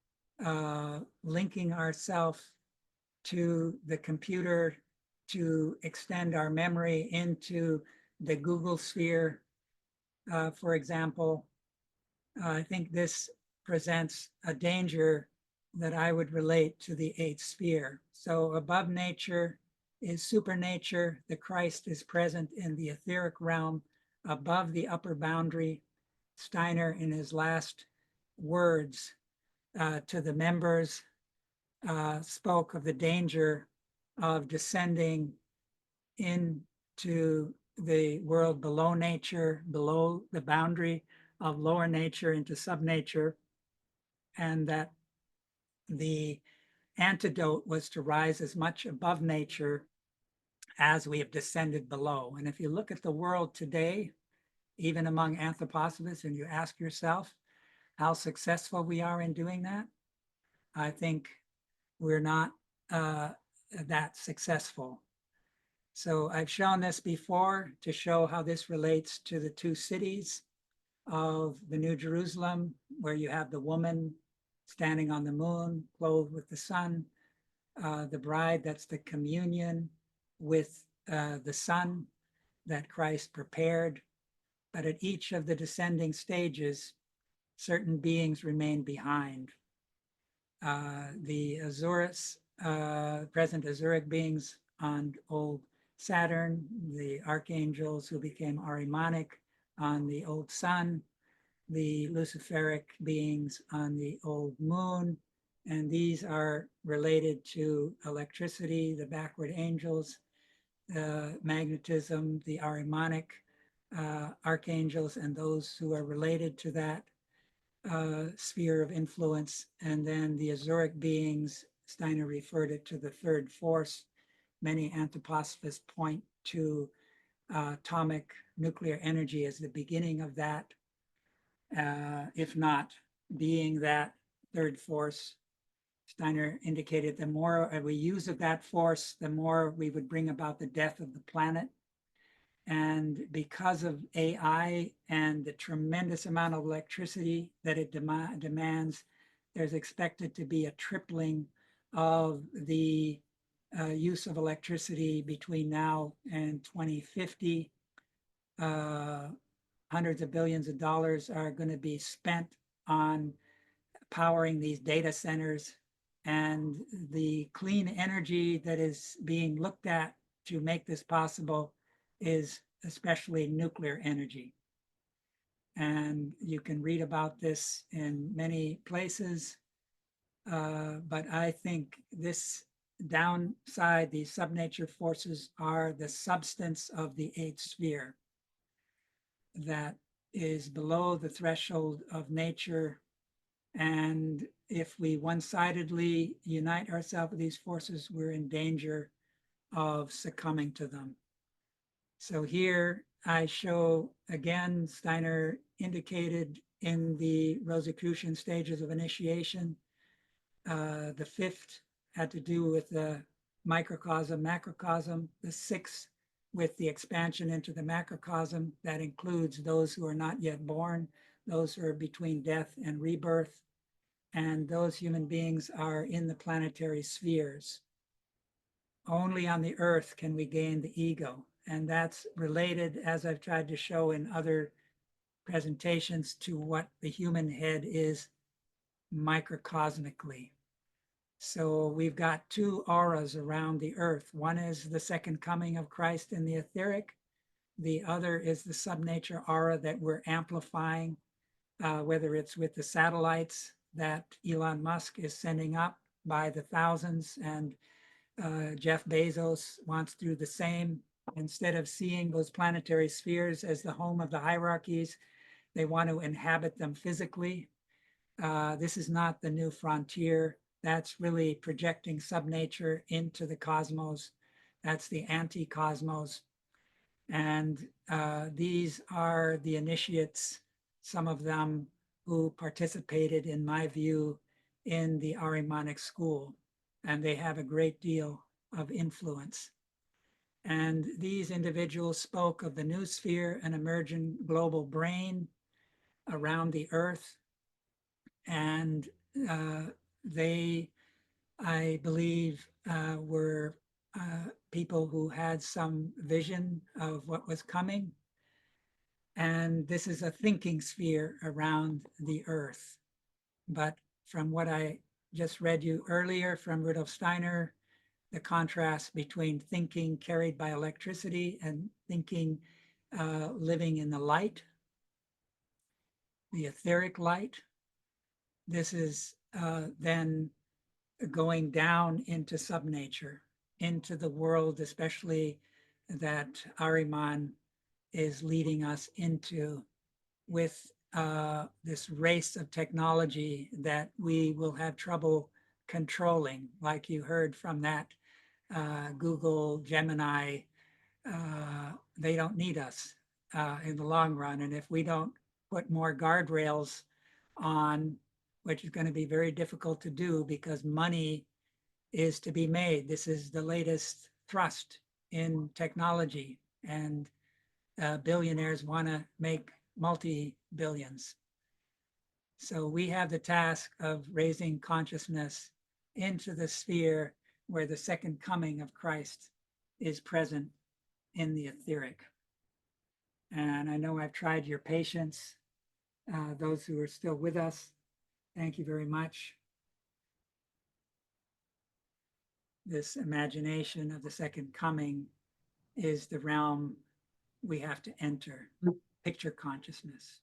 linking ourselves to the computer to extend our memory into the Google sphere, for example. I think this presents a danger that I would relate to the eighth sphere. So above nature is supernature. The Christ is present in the etheric realm above the upper boundary. Steiner, in his last words to the members, spoke of the danger of descending into the world below nature, below the boundary of lower nature into subnature, and that the antidote was to rise as much above nature as we have descended below. And if you look at the world today, even among anthroposophists, and you ask yourself how successful we are in doing that, I think we're not that successful. So I've shown this before to show how this relates to the two cities of the New Jerusalem, where you have the woman standing on the moon, clothed with the sun, the bride, that's the communion with the sun that Christ prepared. But at each of the descending stages, certain beings remain behind. The Azurus, present Azuric beings on old Saturn, the archangels who became Ahrimanic on the old sun, the Luciferic beings on the old moon, and these are related to electricity, the backward angels, magnetism, the Ahrimanic archangels, and those who are related to that sphere of influence. And then the Azuric beings, Steiner referred it to the third force. Many anthroposophists point to atomic nuclear energy as the beginning of that, if not being that third force. Steiner indicated the more we use of that force, the more we would bring about the death of the planet. And because of AI and the tremendous amount of electricity that it demands, there's expected to be a tripling of the use of electricity between now and 2050. Hundreds of billions of dollars are going to be spent on powering these data centers, and the clean energy that is being looked at to make this possible is especially nuclear energy. And you can read about this in many places. But I think this downside, these subnature forces, are the substance of the eighth sphere that is below the threshold of nature. And if we one-sidedly unite ourselves with these forces, we're in danger of succumbing to them. So here I show, again, Steiner indicated in the Rosicrucian stages of initiation. The fifth had to do with the microcosm, macrocosm. The sixth with the expansion into the macrocosm. That includes those who are not yet born, those who are between death and rebirth, and those human beings are in the planetary spheres. Only on the earth can we gain the ego. And that's related, as I've tried to show in other presentations, to what the human head is microcosmically. So we've got two auras around the earth. One is the second coming of Christ in the etheric. The other is the subnature aura that we're amplifying, whether it's with the satellites that Elon Musk is sending up by the thousands, and Jeff Bezos wants to do the same. Instead of seeing those planetary spheres as the home of the hierarchies, they want to inhabit them physically. This is not the new frontier. That's really projecting subnature into the cosmos. That's the anti-cosmos. And these are the initiates, some of them who participated, in my view, in the Ahrimanic school. And they have a great deal of influence. And these individuals spoke of the new sphere, an emerging global brain around the earth. And they, I believe, were people who had some vision of what was coming. And this is a thinking sphere around the earth. But from what I just read you earlier from Rudolf Steiner, the contrast between thinking carried by electricity and thinking living in the light, the etheric light. This is then going down into subnature, into the world, especially that Ahriman is leading us into, with this race of technology that we will have trouble controlling, like you heard from that Google, Gemini. They don't need us in the long run. And if we don't put more guardrails on, which is going to be very difficult to do because money is to be made. This is the latest thrust in technology, and billionaires want to make multi-billions. So we have the task of raising consciousness into the sphere where the second coming of Christ is present in the etheric. And I know I've tried your patience. Those who are still with us, thank you very much. This imagination of the second coming is the realm we have to enter, picture consciousness,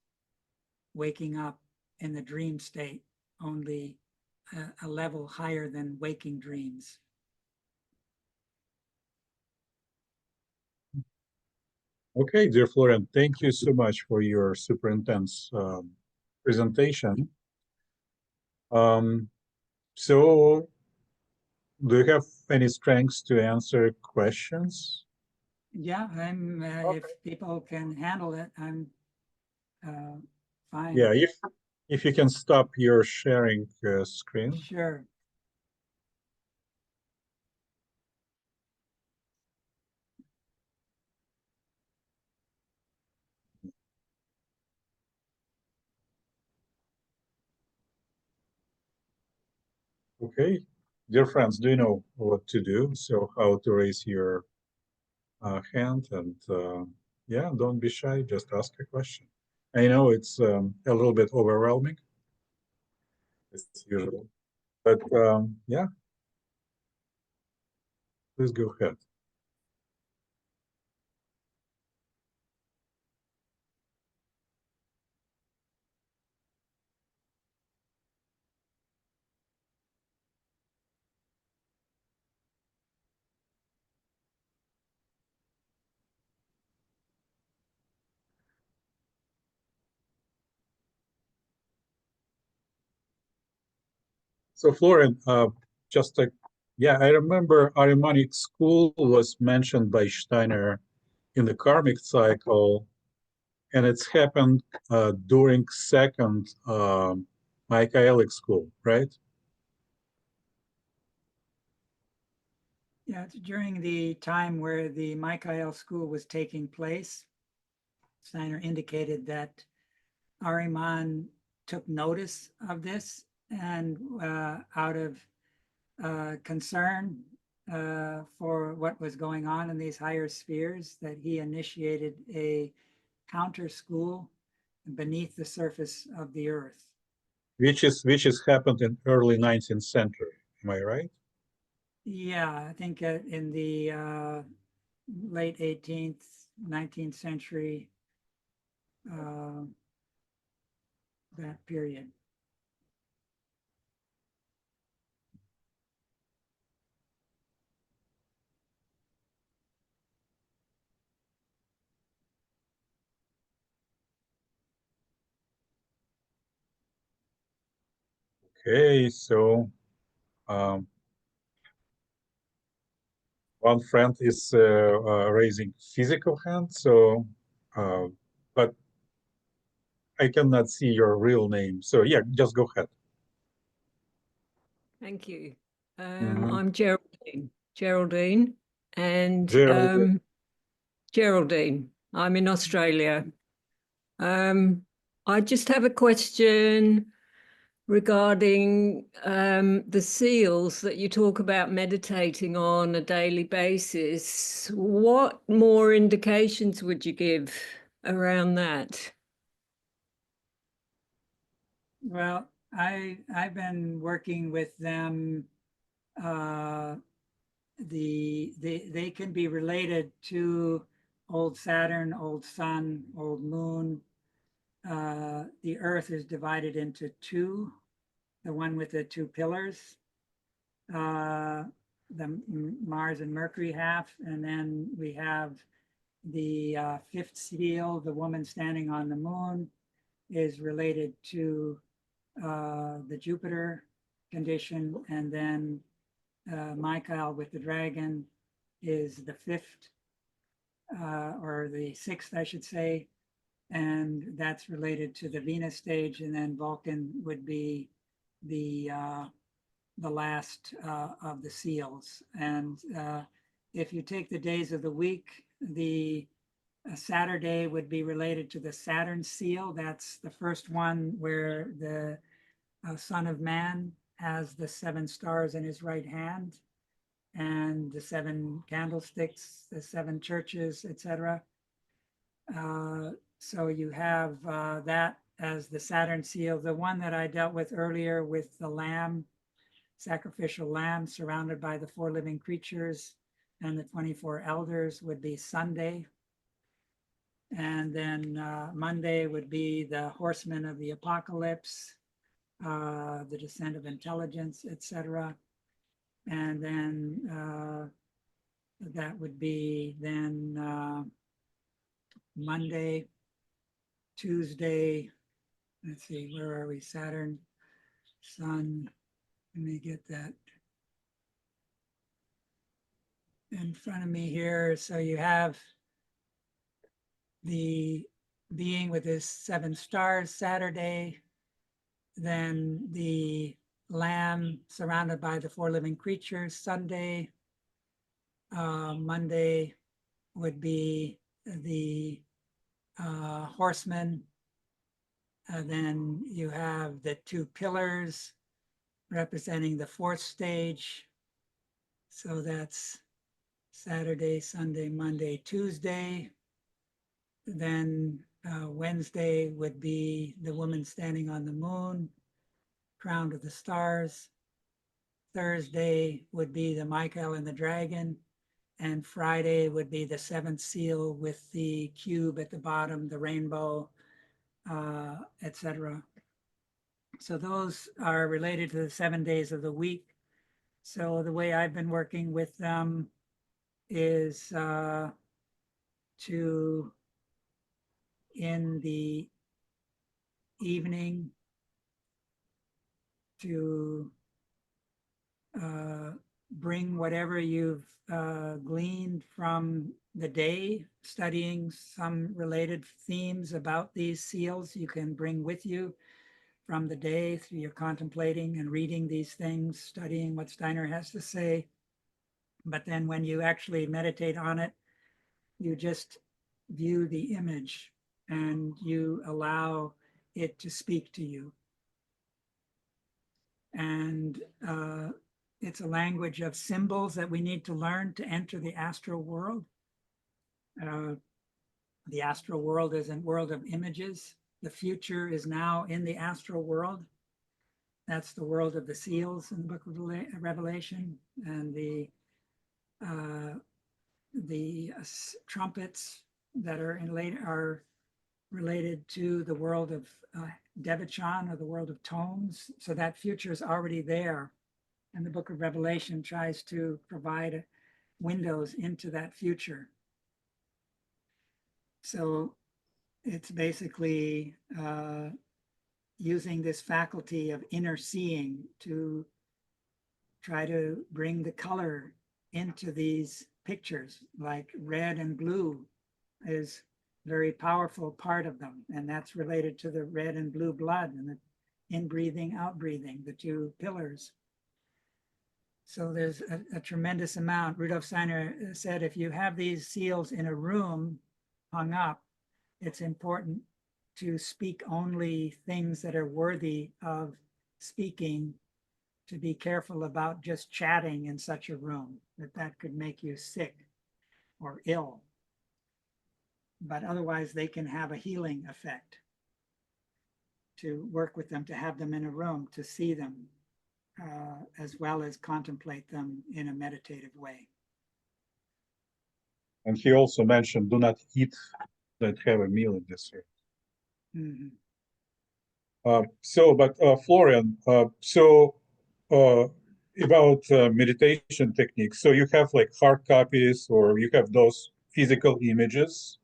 waking up in the dream state, only a level higher than waking dreams. Okay, dear Florian, thank you so much for your super intense presentation. So, do you have any strengths to answer questions? Yeah, I'm. Okay. If people can handle it, I'm fine. Yeah, if you can stop your sharing screen. Sure. Okay, dear friends, do you know what to do? So how to raise your hand, and yeah, don't be shy, just ask a question. I know it's a little bit overwhelming, as usual. But yeah, please go ahead. So Florian, just like, yeah, I remember Ahrimanic school was mentioned by Steiner in the karmic cycle, and it's happened during second Michaelic school, right? Yeah, it's during the time where the Michael school was taking place. Steiner indicated that Ahriman took notice of this, and out of concern for what was going on in these higher spheres, that he initiated a counter school beneath the surface of the earth. Which is happened in early 19th century. Am I right? Yeah, I think in the late 18th, 19th century, that period. Okay, so um, one friend is raising physical hand, so but I cannot see your real name. So yeah, just go ahead. Thank you. Mhm. I'm Geraldine, and Geraldine. Geraldine. I'm in Australia. I just have a question regarding the seals that you talk about meditating on a daily basis. What more indications would you give around that? Well, I've been working with them. Uh, they can be related to old Saturn, old Sun, old Moon. The Earth is divided into two. The one with the two pillars, uh, the Mars and Mercury half, and then we have the fifth seal, the woman standing on the moon, is related to the Jupiter condition, and then Michael with the dragon is the fifth or the sixth, I should say, and that's related to the Venus stage, and then Vulcan would be the last of the seals. And if you take the days of the week, the Saturday would be related to the Saturn seal. That's the first one where the Son of Man has the seven stars in his right hand and the seven candlesticks, the seven churches, etc. So you have that as the Saturn seal. The one that I dealt with earlier with the lamb, sacrificial lamb surrounded by the four living creatures and the 24 elders would be Sunday. And then Monday would be the horsemen of the apocalypse, the descent of intelligence, etc. And then that would be then Monday, Tuesday. Let's see, where are we? Saturn, Sun. Let me get that in front of me here. So you have the being with his seven stars, Saturday, then the lamb surrounded by the four living creatures, Sunday. Monday would be the horsemen. Then you have the two pillars representing the fourth stage. So that's Saturday, Sunday, Monday, Tuesday. Then Wednesday would be the woman standing on the moon, crowned with the stars. Thursday would be the Michael and the dragon. And Friday would be the seventh seal with the cube at the bottom, the rainbow, etc. So those are related to the 7 days of the week. So the way I've been working with them is to, in the evening, to bring whatever you've gleaned from the day, studying some related themes about these seals you can bring with you from the day through your contemplating and reading these things, studying what Steiner has to say. But then when you actually meditate on it, you just view the image and you allow it to speak to you. And it's a language of symbols that we need to learn to enter the astral world. The astral world is a world of images. The future is now in the astral world. That's the world of the seals in the book of Revelation, and the trumpets that are related to the world of Devachan, or the world of tones. So that future is already there. And the book of Revelation tries to provide windows into that future. So it's basically using this faculty of inner seeing to try to bring the color into these pictures, like red and blue is a very powerful part of them. And that's related to the red and blue blood and the in-breathing, out-breathing, the two pillars. So there's a tremendous amount. Rudolf Steiner said, if you have these seals in a room hung up, it's important to speak only things that are worthy of speaking, to be careful about just chatting in such a room, that could make you sick or ill. But otherwise, they can have a healing effect. To work with them, to have them in a room, to see them, as well as contemplate them in a meditative way. And he also mentioned, do not eat, that have a meal in this room. Mm-hmm. Florian, about meditation techniques. So you have like hard copies, or you have those physical images,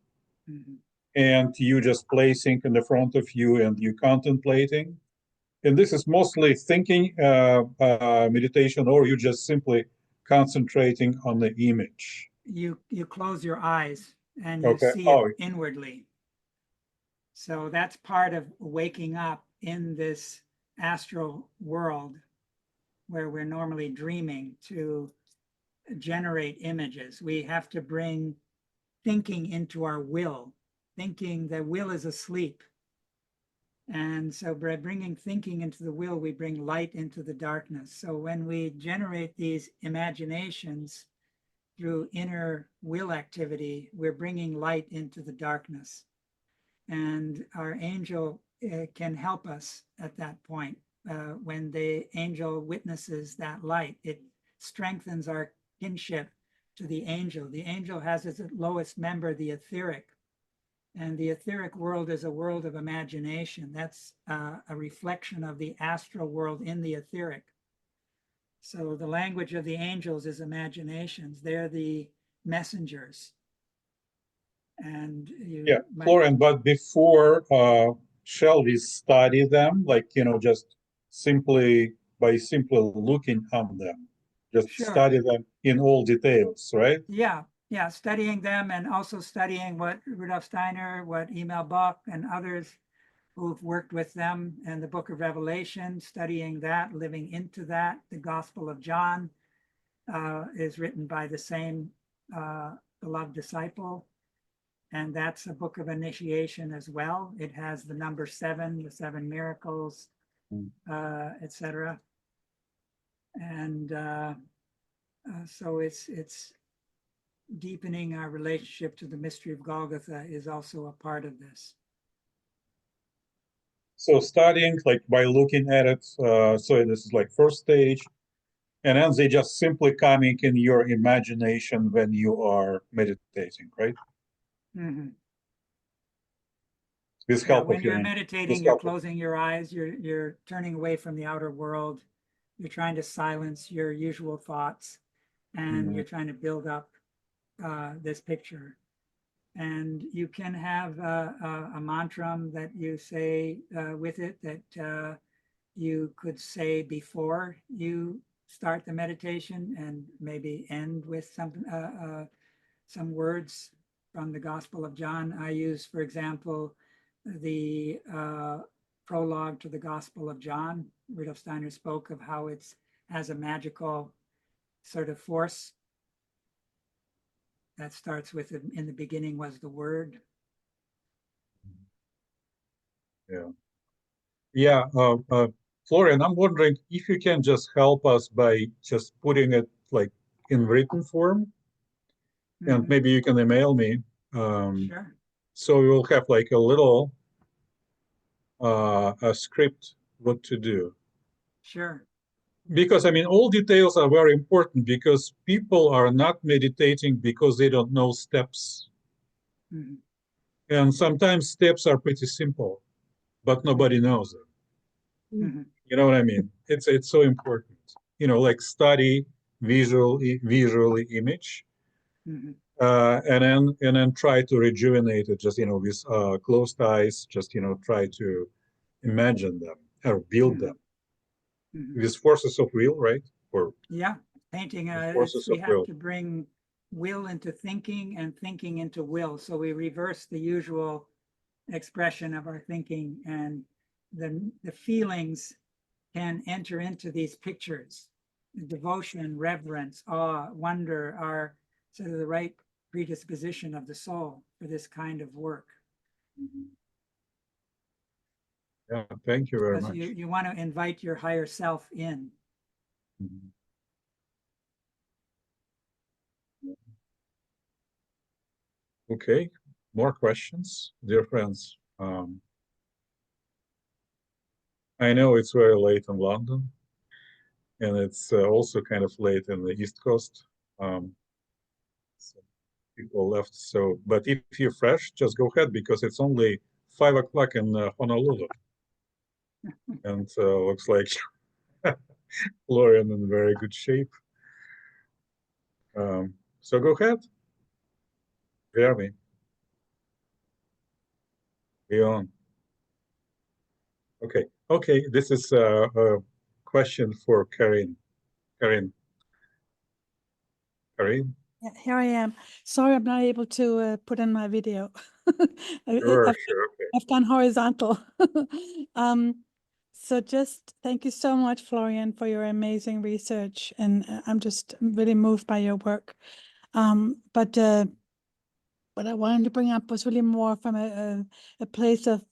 mm-hmm. and you just placing in the front of you and you contemplating. And this is mostly thinking meditation, or you just simply concentrating on the image. You close your eyes and you see it inwardly. So that's part of waking up in this astral world where we're normally dreaming, to generate images. We have to bring thinking into our will. Thinking, the will is asleep. And so by bringing thinking into the will, we bring light into the darkness. So when we generate these imaginations through inner will activity, we're bringing light into the darkness. And our angel can help us at that point. When the angel witnesses that light, it strengthens our kinship to the angel. The angel has its lowest member, the etheric. And the etheric world is a world of imagination. That's a reflection of the astral world in the etheric. So the language of the angels is imaginations. They're the messengers. And Florian, but before, shall we study them? Like, just simply looking on them, just study them in all details, right? Yeah, studying them, and also studying what Rudolf Steiner, what Emil Bock and others who've worked with them, and the book of Revelation, studying that, living into that. The Gospel of John is written by the same beloved disciple. And that's a book of initiation as well. It has the number 7, the 7 miracles, etc. And so it's deepening our relationship to the mystery of Golgotha is also a part of this. So studying like by looking at it, so this is like first stage, and then they just simply coming in your imagination when you are meditating, right? Mhm. With Yeah, help when of you're your meditating, you're closing your eyes, you're turning away from the outer world, you're trying to silence your usual thoughts, and you're trying to build up this picture. And you can have a mantra that you say with it that you could say before you start the meditation, and maybe end with some words from the Gospel of John. I use, for example, the prologue to the Gospel of John. Rudolf Steiner spoke of how it has a magical sort of force that starts with, in the beginning was the Word. Yeah. Yeah, Florian, I'm wondering if you can just help us by just putting it like in written form, and Mhm. maybe you can email me. Sure, So we will have like a little a script what to do. sure. Because I mean, all details are very important because people are not meditating because they don't know steps. Mhm. And sometimes steps are pretty simple, but nobody knows them. Mhm. You know what I mean? It's so important. You know, like study visually image, Mhm. and then try to rejuvenate it. Just with closed eyes. Just try to imagine them or build them Mhm. Mhm. with forces of will, right? Or Yeah, painting. with It's forces we of have will. to bring will into thinking and thinking into will. So we reverse the usual expression of our thinking, and the feelings can enter into these pictures. Devotion, reverence, awe, wonder are sort of the right predisposition of the soul for this kind of work. Yeah, thank you very Because much. you want to invite your higher self in. Mhm. Okay, more questions, dear friends. I know it's very late in London, and it's also kind of late in the East Coast. So people left. So, but if you're fresh, just go ahead because it's only 5 o'clock in Honolulu, and looks like Florian in very good shape. So go ahead, Jeremy. Be on. Okay. Okay. This is a question for Karin. Karin. Karin. Yeah, here I am. Sorry, I'm not able to put in my video. Sure. I've, Sure. Okay. I've gone horizontal. So just thank you so much, Florian, for your amazing research. And I'm just really moved by your work. But what I wanted to bring up was really more from a place of,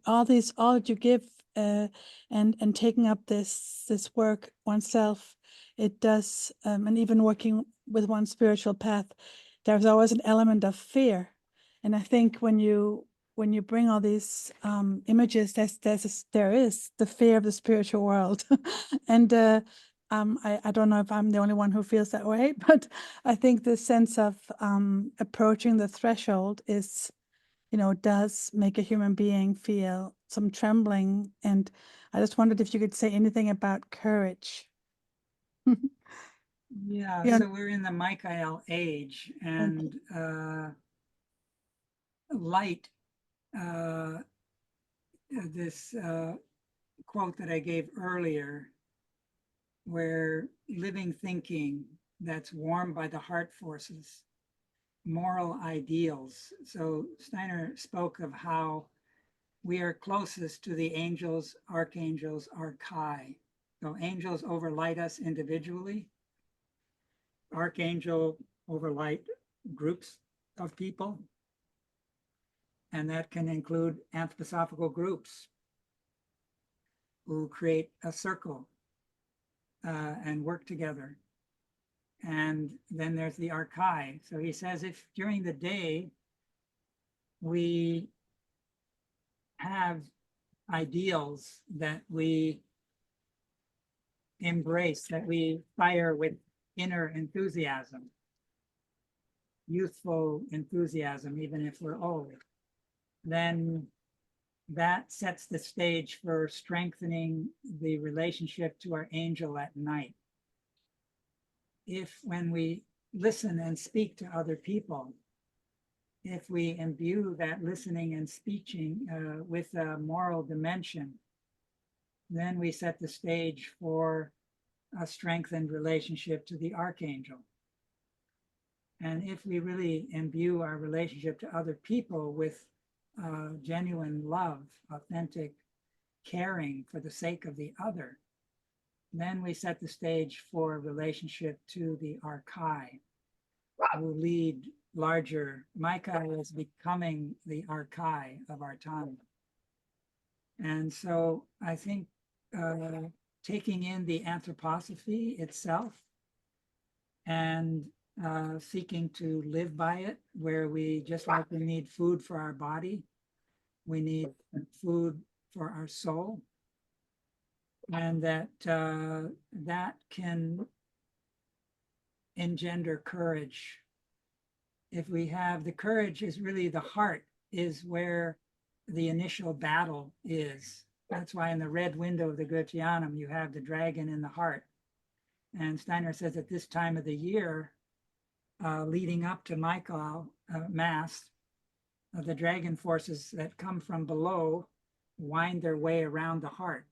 all that you give and taking up this work oneself. It does, and even working with one spiritual path, there's always an element of fear. And I think when you bring all these images, there is the fear of the spiritual world. And I don't know if I'm the only one who feels that way, but I think the sense of approaching the threshold is, does make a human being feel some trembling. And I just wondered if you could say anything about courage. Yeah, Yeah. so we're in the Michael age, and light, this quote that I gave earlier, where living thinking that's warmed by the heart forces, moral ideals. So Steiner spoke of how we are closest to the angels, archangels, archai. So angels overlight us individually, archangel overlight groups of people, and that can include anthroposophical groups who create a circle and work together. And then there's the archai. So he says if during the day we have ideals that we embrace, that we fire with inner enthusiasm, youthful enthusiasm, even if we're old, then that sets the stage for strengthening the relationship to our angel at night. If when we listen and speak to other people, if we imbue that listening and speaking with a moral dimension, then we set the stage for a strengthened relationship to the archangel. And if we really imbue our relationship to other people with genuine love, authentic caring for the sake of the other, then we set the stage for a relationship to the archai, who lead larger. Michael is becoming the archai of our time. And so I think taking in the anthroposophy itself and seeking to live by it, where we, just like we need food for our body, we need food for our soul, and that that can engender courage. If we have the courage, is really the heart is where the initial battle is. That's why in the red window of the Goetheanum, you have the dragon in the heart. And Steiner says at this time of the year, leading up to Michael Mass, the dragon forces that come from below wind their way around the heart.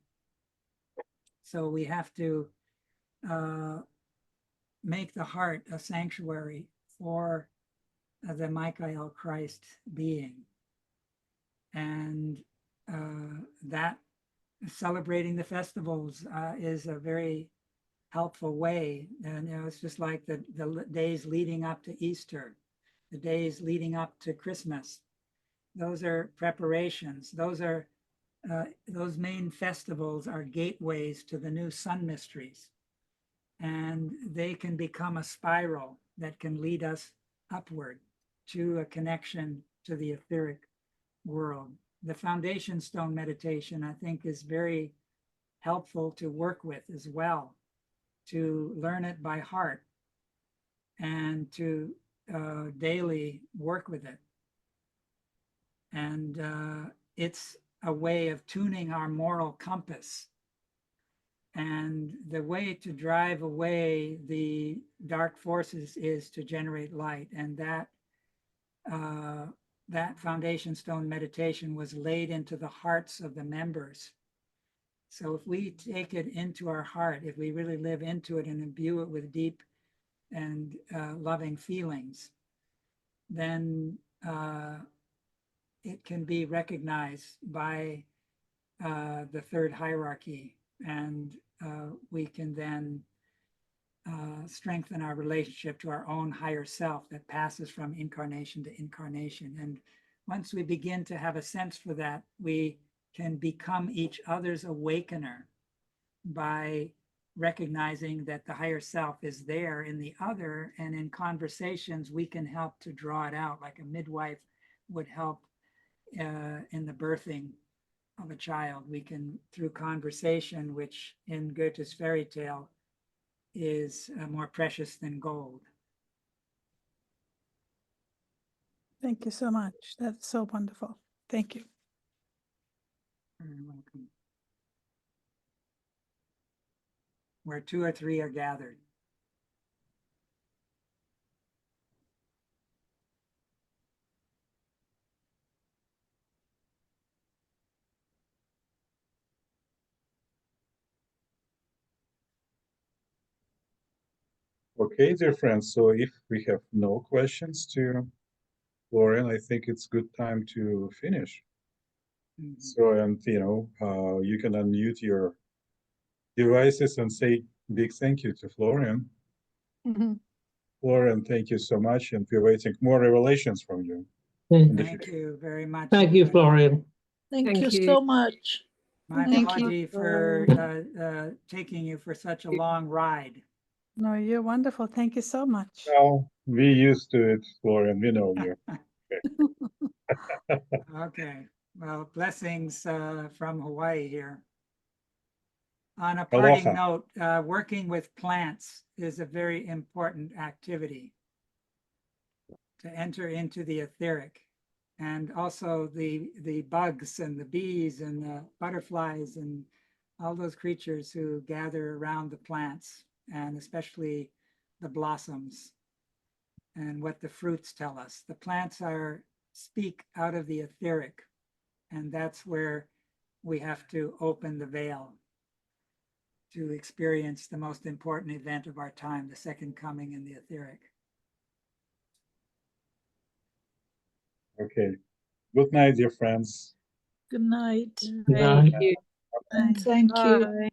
So we have to make the heart a sanctuary for the Michael Christ being. And that celebrating the festivals is a very helpful way. And it's just like the days leading up to Easter, the days leading up to Christmas. Those are preparations. Those are those main festivals are gateways to the new sun mysteries, and they can become a spiral that can lead us upward to a connection to the etheric world. The foundation stone meditation, I think, is very helpful to work with as well, to learn it by heart and to daily work with it. And it's a way of tuning our moral compass. And the way to drive away the dark forces is to generate light. And that that foundation stone meditation was laid into the hearts of the members. So if we take it into our heart, if we really live into it and imbue it with deep and loving feelings, then it can be recognized by the third hierarchy, and we can then strengthen our relationship to our own higher self that passes from incarnation to incarnation. And once we begin to have a sense for that, we can become each other's awakener by recognizing that the higher self is there in the other, and in conversations we can help to draw it out, like a midwife would help in the birthing of a child. We can, through conversation, which in Goethe's fairy tale is more precious than gold. Thank you so much. That's so wonderful. Thank you. You're welcome. Where two or three are gathered. Okay, dear friends, so if we have no questions to Florian, I think it's good time to finish. Mhm. So, and you can unmute your devices and say big thank you to Florian. Mhm. Florian, thank you so much, and we're waiting more revelations from you. in the Thank future. you very much. Thank you, Florian. Thank Thank you you. so much. My Thank apology you. for taking you for such a long ride. No, you're wonderful. Thank you so much. Well, we used to it, Florian. We know you. Okay, Well, blessings from Hawaii here. On a parting Aloha. note, working with plants is a very important activity to enter into the etheric. And also the bugs and the bees and the butterflies and all those creatures who gather around the plants, and especially the blossoms and what the fruits tell us. The plants speak out of the etheric, and that's where we have to open the veil to experience the most important event of our time, the second coming in the etheric. Okay. Good night, dear friends. Good night. Thank you. And thank you. Bye.